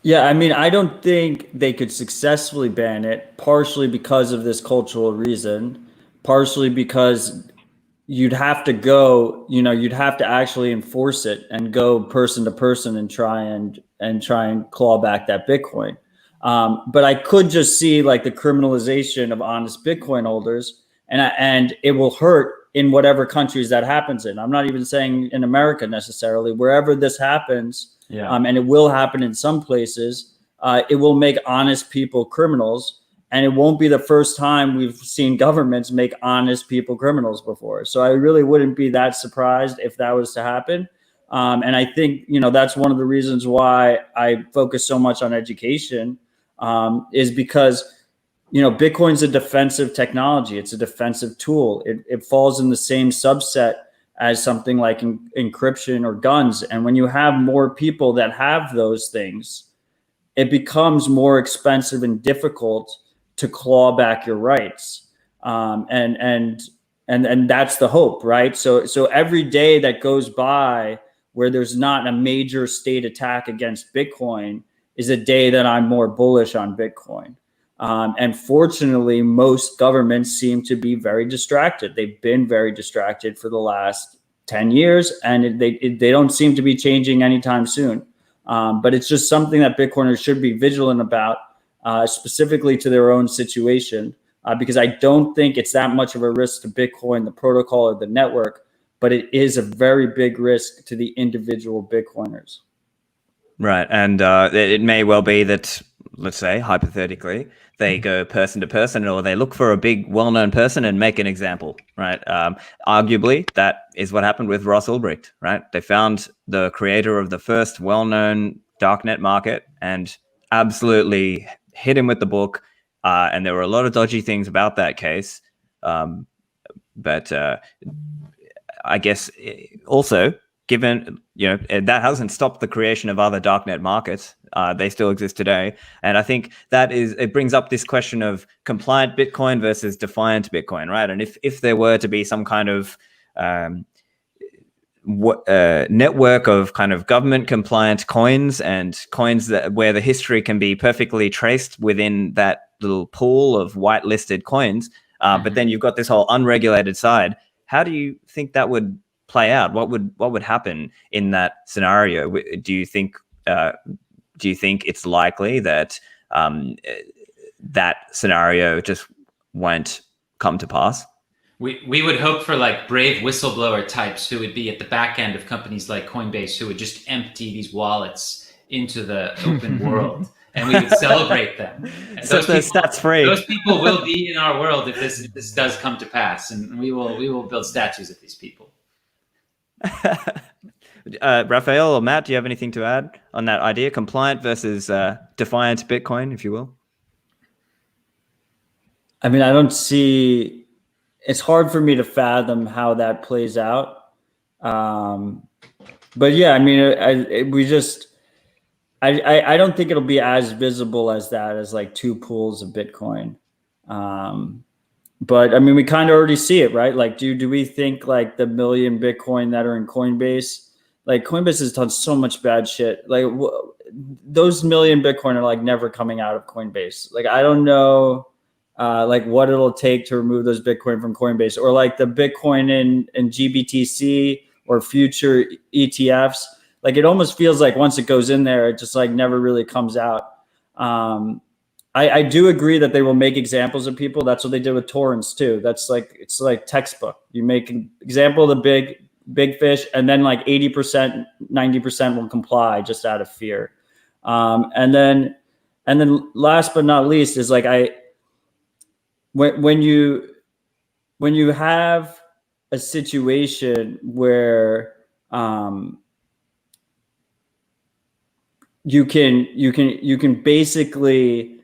Yeah, I mean, I don't think they could successfully ban it, partially because of this cultural reason, partially because you'd have to go, you'd have to actually enforce it and go person to person and try and claw back that Bitcoin. But I could just see like the criminalization of honest Bitcoin holders, and it will hurt in whatever countries that happens in. I'm not even saying in America necessarily. Wherever this happens, and it will happen in some places, it will make honest people criminals. And it won't be the first time we've seen governments make honest people criminals before. So I really wouldn't be that surprised if that was to happen. And I think, that's one of the reasons why I focus so much on education, is because, Bitcoin's a defensive technology. It's a defensive tool. It falls in the same subset as something like encryption or guns. And when you have more people that have those things, it becomes more expensive and difficult to claw back your rights. And that's the hope, right? So every day that goes by where there's not a major state attack against Bitcoin is a day that I'm more bullish on Bitcoin. And fortunately, most governments seem to be very distracted. They've been very distracted for the last 10 years, and they don't seem to be changing anytime soon. But it's just something that Bitcoiners should be vigilant about, specifically to their own situation, because I don't think it's that much of a risk to Bitcoin, the protocol, or the network, but it is a very big risk to the individual Bitcoiners. Right. And it may well be that, let's say, hypothetically, they go person to person, or they look for a big, well-known person and make an example, right? Arguably, that is what happened with Ross Ulbricht, right? They found the creator of the first well-known darknet market and absolutely hit him with the book. And there were a lot of dodgy things about that case. But I guess also given, that hasn't stopped the creation of other darknet markets. They still exist today. And I think it brings up this question of compliant Bitcoin versus defiant Bitcoin, right? And if there were to be some kind of network of kind of government compliant coins and coins where the history can be perfectly traced within that little pool of whitelisted coins, but then you've got this whole unregulated side. How do you think that would play out? What would happen in that scenario? Do you think it's likely that that scenario just won't come to pass? We would hope for like brave whistleblower types who would be at the back end of companies like Coinbase, who would just empty these wallets into the open world, and we would celebrate them. And so that's free. Those people will be in our world if this does come to pass, and we will build statues of these people. Rafael or Matt, do you have anything to add on that idea? Compliant versus defiant Bitcoin, if you will. I mean, I don't see. It's hard for me to fathom how that plays out. But yeah, I mean, I don't think it'll be as visible as that, as like two pools of Bitcoin. But I mean, we kind of already see it, right? Like, do we think like the million Bitcoin that are in Coinbase, like Coinbase has done so much bad shit. Like those million Bitcoin are like never coming out of Coinbase. Like, I don't know. Like what it'll take to remove those Bitcoin from Coinbase, or like the Bitcoin in GBTC or future ETFs. Like it almost feels like once it goes in there, it just like never really comes out. I do agree that they will make examples of people. That's what they did with torrents too. It's like textbook. You make an example of the big fish, and then like 80%, 90% will comply just out of fear. And then last but not least is like when you have a situation where you can basically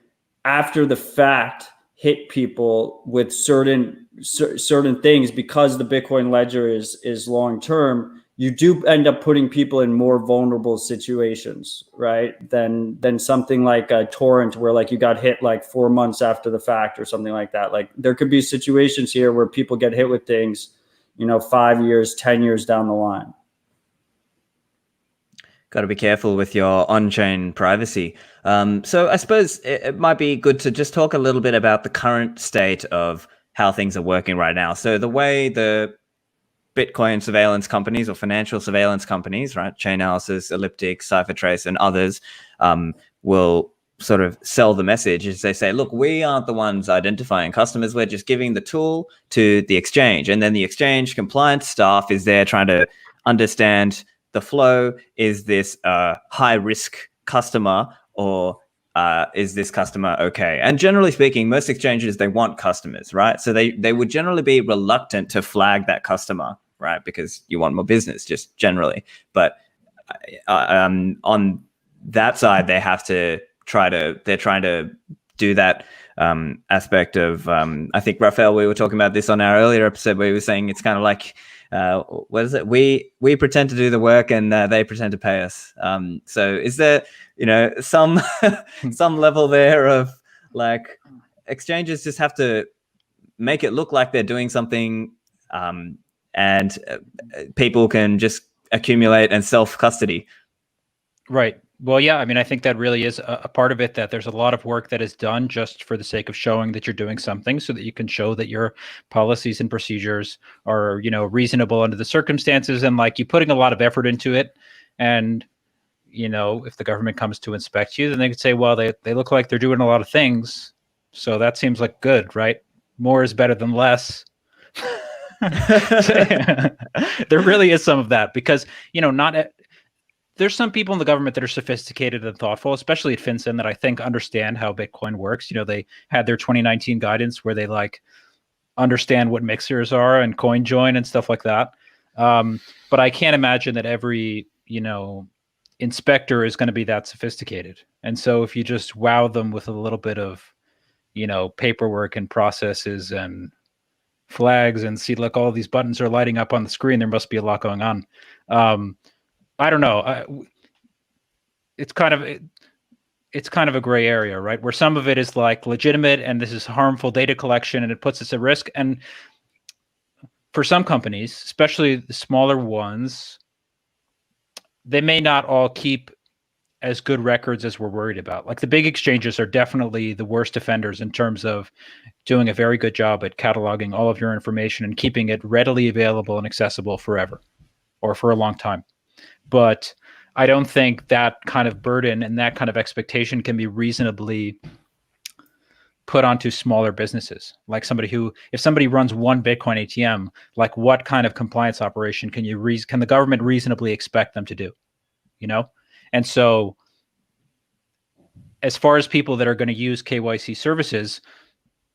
after the fact hit people with certain things because the Bitcoin ledger is long term, you do end up putting people in more vulnerable situations, right? Than something like a torrent where like you got hit like 4 months after the fact or something like that. Like there could be situations here where people get hit with things, 5 years, 10 years down the line. Got to be careful with your on-chain privacy. So I suppose it might be good to just talk a little bit about the current state of how things are working right now. So the way the Bitcoin surveillance companies or financial surveillance companies, right, Chainalysis, Elliptic, CipherTrace, and others will sort of sell the message is they say, look, we aren't the ones identifying customers. We're just giving the tool to the exchange. And then the exchange compliance staff is there trying to understand the flow. Is this a high-risk customer, or is this customer okay? And generally speaking, most exchanges, they want customers, right? So they would generally be reluctant to flag that customer, right? Because you want more business, just generally. But on that side, they're trying to do that aspect of, I think, Rafael, we were talking about this on our earlier episode where we were saying it's kind of like, what is it? We pretend to do the work and they pretend to pay us. So is there, some level there of like exchanges just have to make it look like they're doing something, and people can just accumulate and self-custody. Right. Well, yeah, I mean, I think that really is a part of it, that there's a lot of work that is done just for the sake of showing that you're doing something, so that you can show that your policies and procedures are, reasonable under the circumstances, and like you putting a lot of effort into it. And, if the government comes to inspect you, then they could say, well, they look like they're doing a lot of things. So that seems like good, right? More is better than less. There really is some of that because, there's some people in the government that are sophisticated and thoughtful, especially at FinCEN, that I think understand how Bitcoin works. They had their 2019 guidance where they like understand what mixers are and CoinJoin and stuff like that. But I can't imagine that every, inspector is going to be that sophisticated. And so if you just wow them with a little bit of, paperwork and processes and, flags and see, look, all these buttons are lighting up on the screen. There must be a lot going on. I don't know. It's kind of a gray area, right? Where some of it is like legitimate and this is harmful data collection and it puts us at risk. And for some companies, especially the smaller ones, they may not all keep as good records as we're worried about. Like the big exchanges are definitely the worst offenders in terms of doing a very good job at cataloging all of your information and keeping it readily available and accessible forever or for a long time. But I don't think that kind of burden and that kind of expectation can be reasonably put onto smaller businesses. Like if somebody runs one Bitcoin ATM, like what kind of compliance operation can the government reasonably expect them to do? You know? And so as far as people that are going to use KYC services,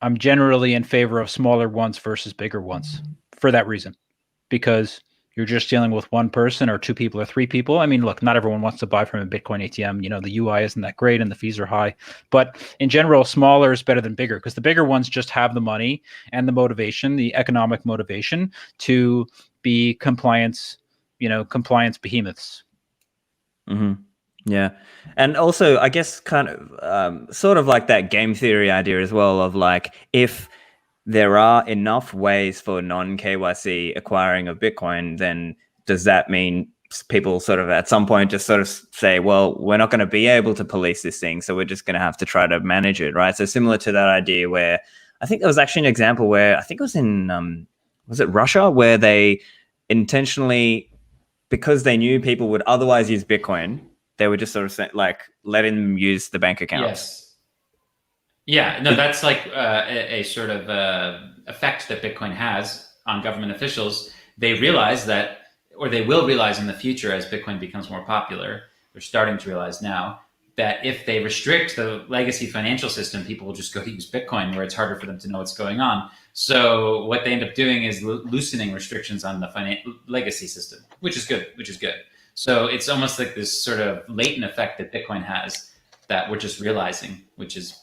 I'm generally in favor of smaller ones versus bigger ones for that reason, because you're just dealing with one person or two people or three people. I mean, look, not everyone wants to buy from a Bitcoin ATM. You know, the UI isn't that great and the fees are high. But in general, smaller is better than bigger because the bigger ones just have the money and the motivation, the economic motivation to be compliance behemoths. Mm-hmm. Yeah. And also, I guess kind of sort of like that game theory idea as well of like, if there are enough ways for non-KYC acquiring of Bitcoin, then does that mean people sort of at some point just sort of say, well, we're not going to be able to police this thing, so we're just going to have to try to manage it, right? So similar to that idea where I think there was actually an example where I think it was in, was it Russia, where they intentionally, because they knew people would otherwise use Bitcoin, they would just sort of like letting them use the bank accounts. Yes. Yeah, no, that's like a sort of effect that Bitcoin has on government officials. They realize that, or they will realize in the future as Bitcoin becomes more popular, they're starting to realize now, that if they restrict the legacy financial system, people will just go to use Bitcoin where it's harder for them to know what's going on. So what they end up doing is loosening restrictions on the legacy system, which is good. So it's almost like this sort of latent effect that Bitcoin has that we're just realizing, which is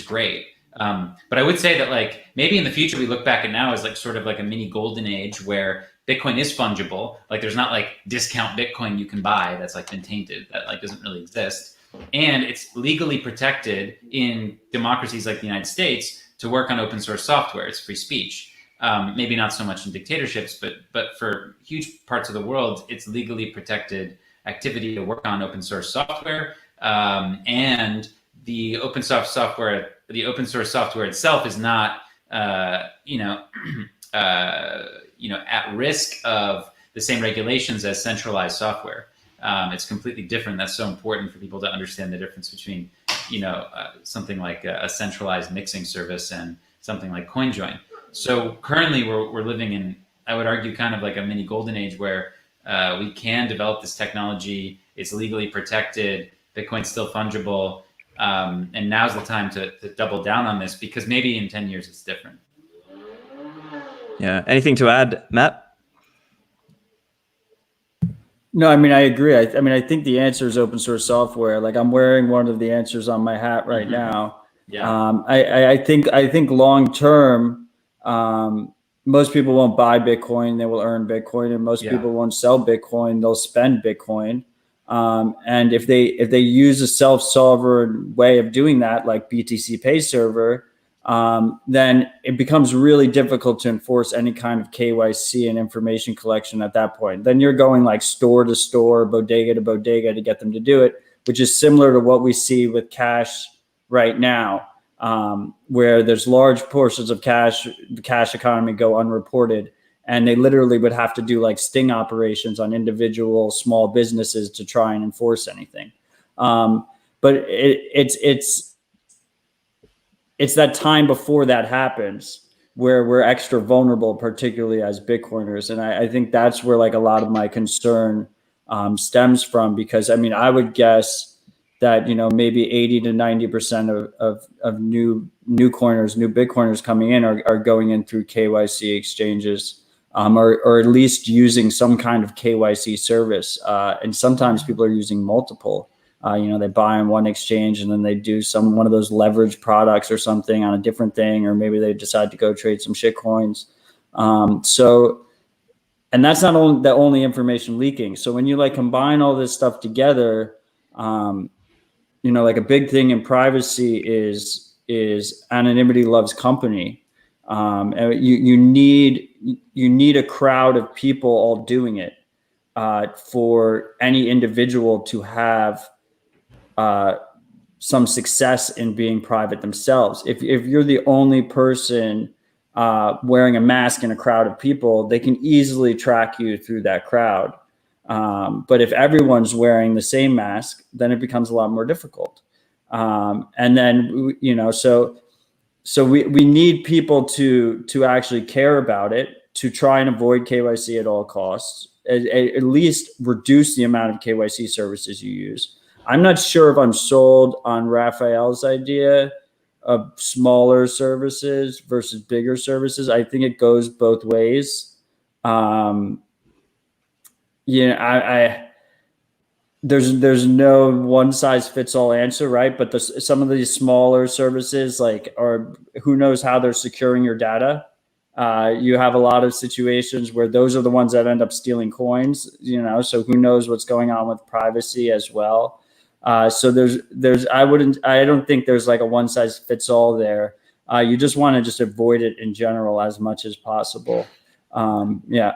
great. But I would say that like maybe in the future we look back at now as like sort of like a mini golden age where Bitcoin is fungible. Like there's not like discount Bitcoin you can buy that's like been tainted, that like doesn't really exist. And it's legally protected in democracies like the United States to work on open source software. It's free speech. Maybe not so much in dictatorships, but for huge parts of the world, it's legally protected activity to work on open source software. And the open source software itself is not, at risk of the same regulations as centralized software. It's completely different. That's so important for people to understand the difference between, something like a centralized mixing service and something like CoinJoin. So currently we're living in, I would argue, kind of like a mini golden age where we can develop this technology. It's legally protected. Bitcoin's still fungible. And now's the time to double down on this, because maybe in 10 years it's different. Yeah. Anything to add, Matt? No, I mean, I agree. I think the answer is open source software. Like I'm wearing one of the answers on my hat right now. Yeah. I think long term, most people won't buy Bitcoin. They will earn Bitcoin, and most people won't sell Bitcoin. They'll spend Bitcoin. And if they use a self-sovereign way of doing that, like BTC Pay Server, then it becomes really difficult to enforce any kind of KYC and information collection at that point. Then you're going like store to store, bodega to bodega to get them to do it, which is similar to what we see with cash right now, where there's large portions of cash, the cash economy go unreported. And they literally would have to do like sting operations on individual small businesses to try and enforce anything. But it's that time before that happens where we're extra vulnerable, particularly as Bitcoiners. And I think that's where like a lot of my concern stems from, because I mean, I would guess that, maybe 80 to 90% of new coiners, new Bitcoiners coming in are going in through KYC exchanges. Or at least using some kind of KYC service. And sometimes people are using multiple. They buy on one exchange and then they do one of those leverage products or something on a different thing, or maybe they decide to go trade some shit coins. And that's not the only information leaking. So when you like combine all this stuff together, like a big thing in privacy is anonymity loves company. And you need a crowd of people all doing it for any individual to have some success in being private themselves. If you're the only person wearing a mask in a crowd of people, they can easily track you through that crowd. But if everyone's wearing the same mask, then it becomes a lot more difficult. And then, so we need people to actually care about it, to try and avoid KYC at all costs, at least reduce the amount of KYC services you use. I'm not sure if I'm sold on Rafael's idea of smaller services versus bigger services. I think it goes both ways. There's no one size fits all answer, right? But some of these smaller services, who knows how they're securing your data. You have a lot of situations where those are the ones that end up stealing coins, so who knows what's going on with privacy as well. So I don't think there's like a one size fits all there. You just want to just avoid it in general as much as possible. Yeah.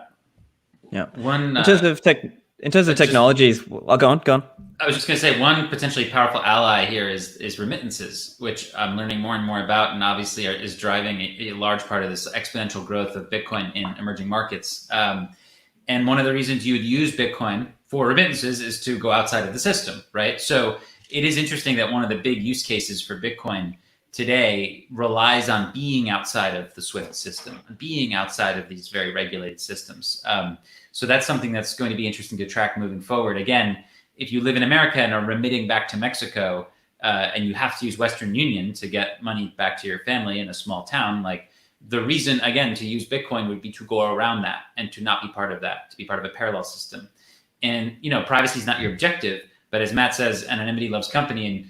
In terms of technologies, go on. I was just going to say one potentially powerful ally here is remittances, which I'm learning more and more about, and obviously is driving a large part of this exponential growth of Bitcoin in emerging markets. And one of the reasons you would use Bitcoin for remittances is to go outside of the system, right? So it is interesting that one of the big use cases for Bitcoin today relies on being outside of the SWIFT system, being outside of these very regulated systems. So that's something that's going to be interesting to track moving forward. Again, if you live in America and are remitting back to Mexico, and you have to use Western Union to get money back to your family in a small town, the reason, again, to use Bitcoin would be to go around that and to not be part of that, to be part of a parallel system. And, privacy is not your objective, but as Matt says, anonymity loves company, and,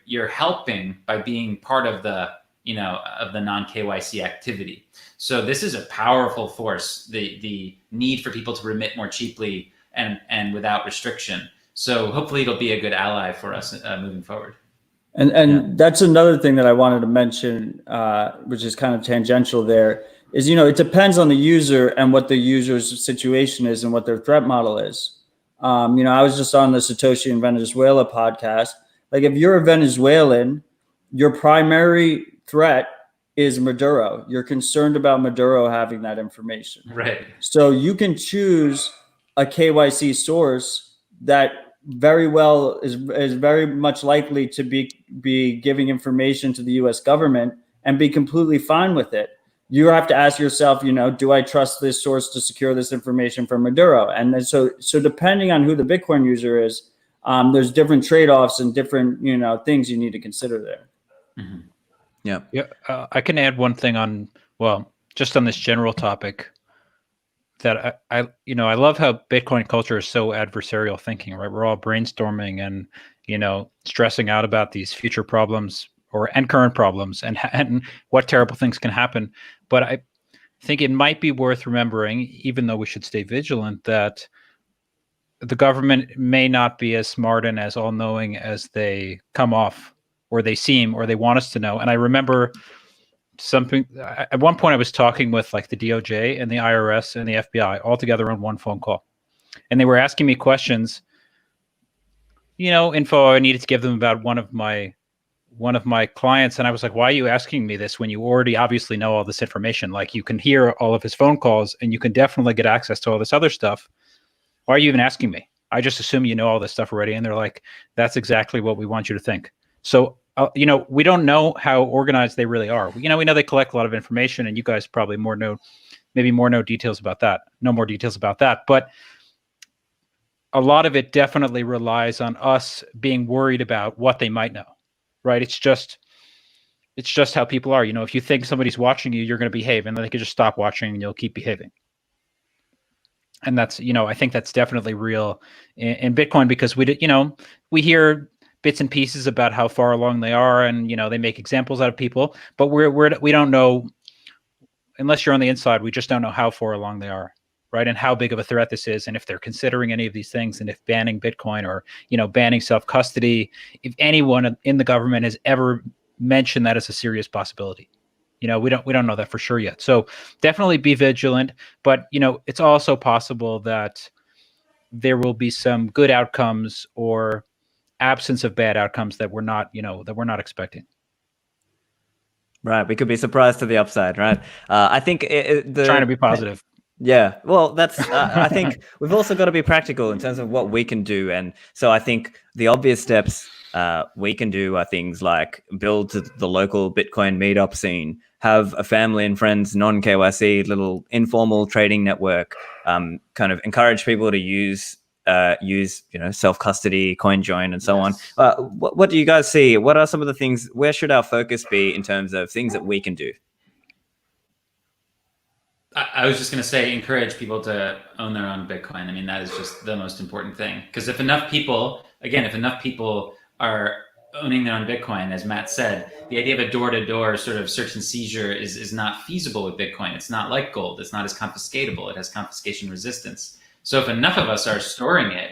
you're helping by being part of the, of the non-KYC activity. So this is a powerful force, the need for people to remit more cheaply and without restriction. So hopefully it'll be a good ally for us moving forward. And that's another thing that I wanted to mention, which is kind of tangential there, is, it depends on the user and what the user's situation is and what their threat model is. I was just on the Satoshi in Venezuela podcast. If you're a Venezuelan, your primary threat is Maduro. You're concerned about Maduro having that information. Right. So you can choose a KYC source that very well is very much likely to be giving information to the US government and be completely fine with it. You have to ask yourself, do I trust this source to secure this information from Maduro? And then so depending on who the Bitcoin user is, there's different trade-offs and different, things you need to consider there. Mm-hmm. Yeah. I can add one thing just on this general topic, that I love how Bitcoin culture is so adversarial thinking, right? We're all brainstorming and, stressing out about these future problems and current problems and what terrible things can happen. But I think it might be worth remembering, even though we should stay vigilant, that the government may not be as smart and as all-knowing as they come off, or they seem, or they want us to know. And I remember something at one point I was talking with the DOJ and the IRS and the FBI all together on one phone call, and they were asking me questions, info I needed to give them about one of my clients. And I was like, why are you asking me this when you already obviously know all this information? You can hear all of his phone calls and you can definitely get access to all this other stuff. Why are you even asking me? I just assume you know all this stuff already. And they're like, that's exactly what we want you to think. So we don't know how organized they really are. We know they collect a lot of information, and you guys probably know more details about that. No more details about that. But a lot of it definitely relies on us being worried about what they might know, right? It's just how people are. If you think somebody's watching you, you're going to behave, and then they can just stop watching and you'll keep behaving. And that's, I think that's definitely real in Bitcoin, because we hear bits and pieces about how far along they are, and they make examples out of people, but we don't know, unless you're on the inside, we just don't know how far along they are, right? And how big of a threat this is, and if they're considering any of these things, and if banning Bitcoin or banning self-custody, if anyone in the government has ever mentioned that as a serious possibility. We don't know that for sure yet. So definitely be vigilant, but it's also possible that there will be some good outcomes or absence of bad outcomes that we're not expecting. Right, we could be surprised to the upside, right? I think Trying to be positive. Yeah, well, that's. I think we've also got to be practical in terms of what we can do, and so I think the obvious steps we can do are things like build the local Bitcoin meetup scene, have a family and friends non-KYC little informal trading network, kind of encourage people to use self-custody, CoinJoin, and so on. What do you guys see? What are some of the things? Where should our focus be in terms of things that we can do? I was just going to say, encourage people to own their own Bitcoin. I mean, that is just the most important thing. Because if enough people are owning their own Bitcoin, as Matt said, the idea of a door-to-door sort of search and seizure is not feasible with Bitcoin. It's not like gold. It's not as confiscatable. It has confiscation resistance. So if enough of us are storing it,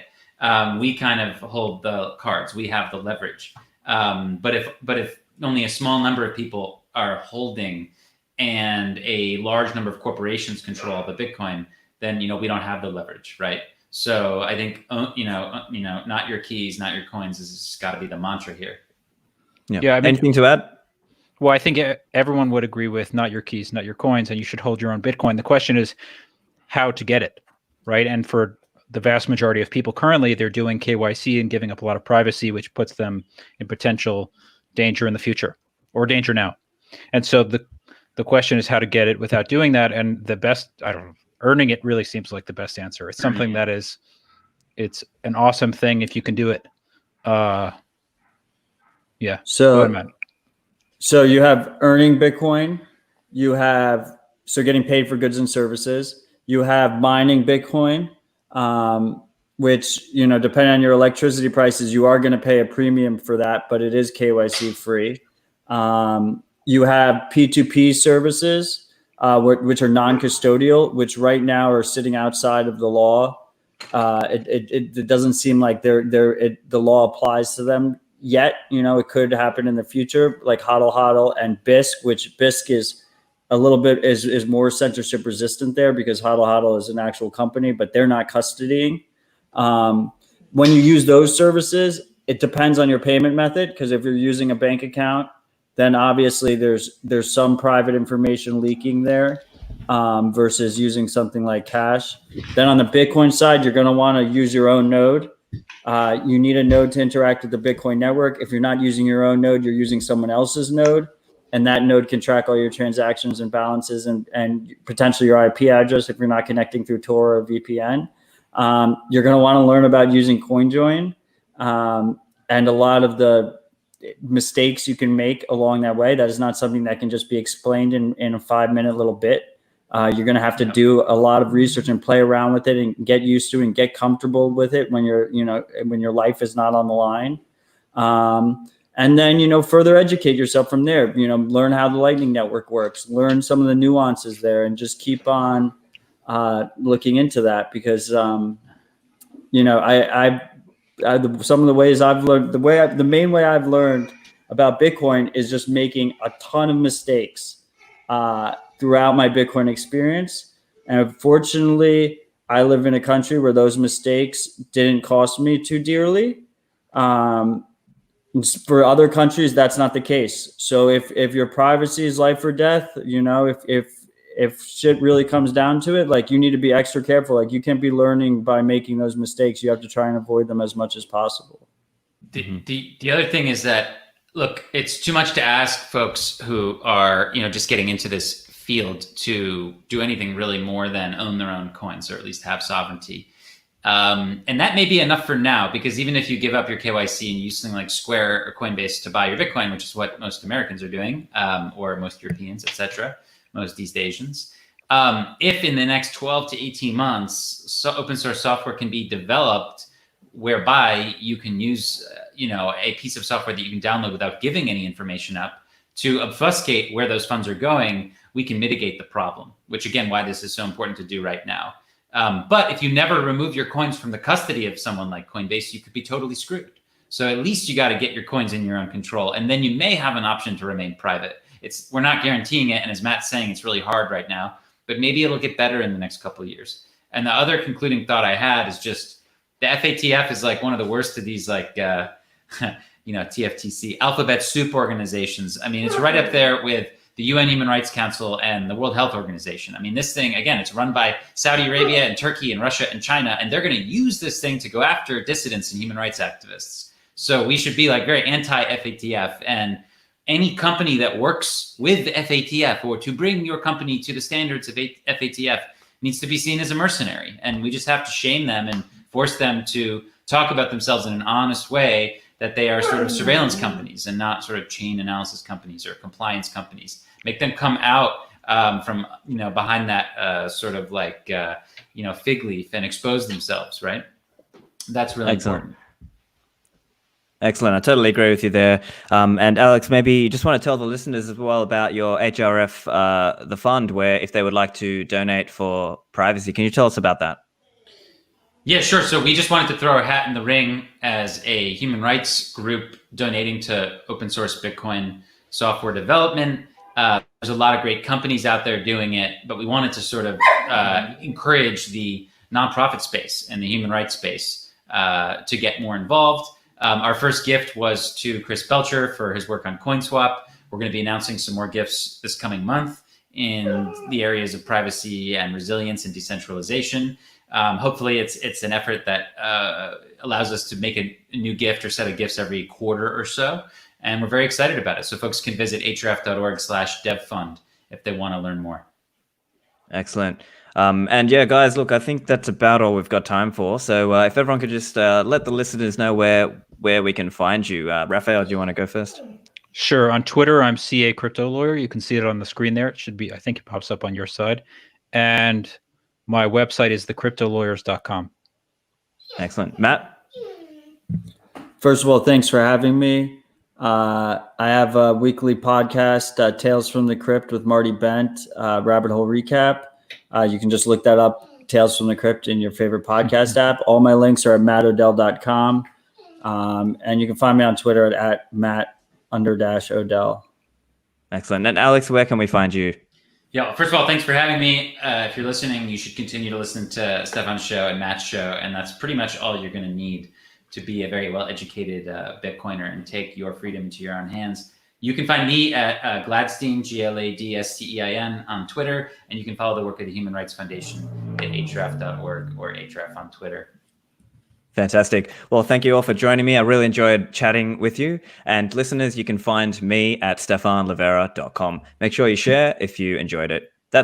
we kind of hold the cards. We have the leverage. But if only a small number of people are holding and a large number of corporations control the Bitcoin, then we don't have the leverage, right? So I think not your keys, not your coins has got to be the mantra here. Yeah. Anything to add? Well, I think everyone would agree with not your keys, not your coins, and you should hold your own Bitcoin. The question is how to get it, right? And for the vast majority of people currently, they're doing KYC and giving up a lot of privacy, which puts them in potential danger in the future, or danger now. And so the question is how to get it without doing that. And the best, earning it really seems like the best answer. It's something that it's an awesome thing if you can do it. Yeah. So, go ahead, Matt. So you have earning Bitcoin, you have getting paid for goods and services, you have mining Bitcoin, which, depending on your electricity prices, you are going to pay a premium for that, but it is KYC free. You have P2P services, which are non-custodial, which right now are sitting outside of the law. It doesn't seem like the law applies to them yet. It could happen in the future, like HODL and BISC, which BISC is a little bit is more censorship resistant there, because HODL is an actual company, but they're not custodying. When you use those services, it depends on your payment method, because if you're using a bank account, then obviously there's some private information leaking there, versus using something like cash. Then on the Bitcoin side, you're going to want to use your own node. You need a node to interact with the Bitcoin network. If you're not using your own node, you're using someone else's node, and that node can track all your transactions and balances and potentially your IP address if you're not connecting through Tor or VPN. You're going to want to learn about using CoinJoin, and a lot of the mistakes you can make along that way. That is not something that can just be explained in a 5-minute little bit. You're going to have to do a lot of research and play around with it and get used to and get comfortable with it when when your life is not on the line. And then, further educate yourself from there, learn how the Lightning Network works, learn some of the nuances there, and just keep on looking into that, because, some of the ways I've learned, the main way I've learned about Bitcoin is just making a ton of mistakes throughout my Bitcoin experience. And unfortunately, I live in a country where those mistakes didn't cost me too dearly. For other countries, that's not the case. So if your privacy is life or death, if shit really comes down to it, like, you need to be extra careful. Like, you can't be learning by making those mistakes. You have to try and avoid them as much as possible. The other thing is that, look, it's too much to ask folks who are, just getting into this field to do anything really more than own their own coins, or at least have sovereignty. And that may be enough for now, because even if you give up your KYC and use something like Square or Coinbase to buy your Bitcoin, which is what most Americans are doing, or most Europeans, etc., most East Asians, if in the next 12 to 18 months, open source software can be developed whereby you can use, a piece of software that you can download without giving any information up to obfuscate where those funds are going, we can mitigate the problem, which again, why this is so important to do right now. But if you never remove your coins from the custody of someone like Coinbase, you could be totally screwed. So at least you got to get your coins in your own control. And then you may have an option to remain private. We're not guaranteeing it. And as Matt's saying, it's really hard right now, but maybe it'll get better in the next couple of years. And the other concluding thought I had is just the FATF is like one of the worst of these, like, TFTC, alphabet soup organizations. I mean, it's right up there with the UN Human Rights Council and the World Health Organization. I mean, this thing, again, it's run by Saudi Arabia and Turkey and Russia and China, and they're going to use this thing to go after dissidents and human rights activists. So we should be like very anti-FATF, and any company that works with the FATF or to bring your company to the standards of FATF needs to be seen as a mercenary. And we just have to shame them and force them to talk about themselves in an honest way, that they are sort of surveillance companies and not sort of chain analysis companies or compliance companies. Make them come out from behind that sort of like fig leaf and expose themselves, right? That's really important. Excellent. I totally agree with you there. And Alex, maybe you just want to tell the listeners as well about your HRF, the fund, where if they would like to donate for privacy. Can you tell us about that? Yeah, sure. So we just wanted to throw our hat in the ring as a human rights group donating to open source Bitcoin software development. There's a lot of great companies out there doing it, but we wanted to sort of encourage the nonprofit space and the human rights space to get more involved. Our first gift was to Chris Belcher for his work on CoinSwap. We're going to be announcing some more gifts this coming month in the areas of privacy and resilience and decentralization. Hopefully it's an effort that allows us to make a new gift or set of gifts every quarter or so. And we're very excited about it. So folks can visit href.org/devfund if they want to learn more. Excellent. And yeah, guys, look, I think that's about all we've got time for. So if everyone could just let the listeners know where we can find you. Rafael, do you want to go first? Sure. On Twitter, I'm CA Crypto Lawyer. You can see it on the screen there. It should be, I think it pops up on your side. And my website is thecryptolawyers.com. Excellent. Matt? First of all, thanks for having me. I have a weekly podcast, Tales from the Crypt with Marty Bent, Rabbit Hole Recap. You can just look that up, Tales from the Crypt, in your favorite podcast app. All my links are at mattodell.com. And you can find me on Twitter at matt_Odell. Excellent. And Alex, where can we find you? Yeah, first of all, thanks for having me. If you're listening, you should continue to listen to Stefan's show and Matt's show, and that's pretty much all you're going to need to be a very well-educated Bitcoiner and take your freedom into your own hands. You can find me at Gladstein, Gladstein, on Twitter, and you can follow the work of the Human Rights Foundation at href.org or href on Twitter. Fantastic. Well, thank you all for joining me. I really enjoyed chatting with you. And listeners, you can find me at stefanlivera.com. Make sure you share if you enjoyed it.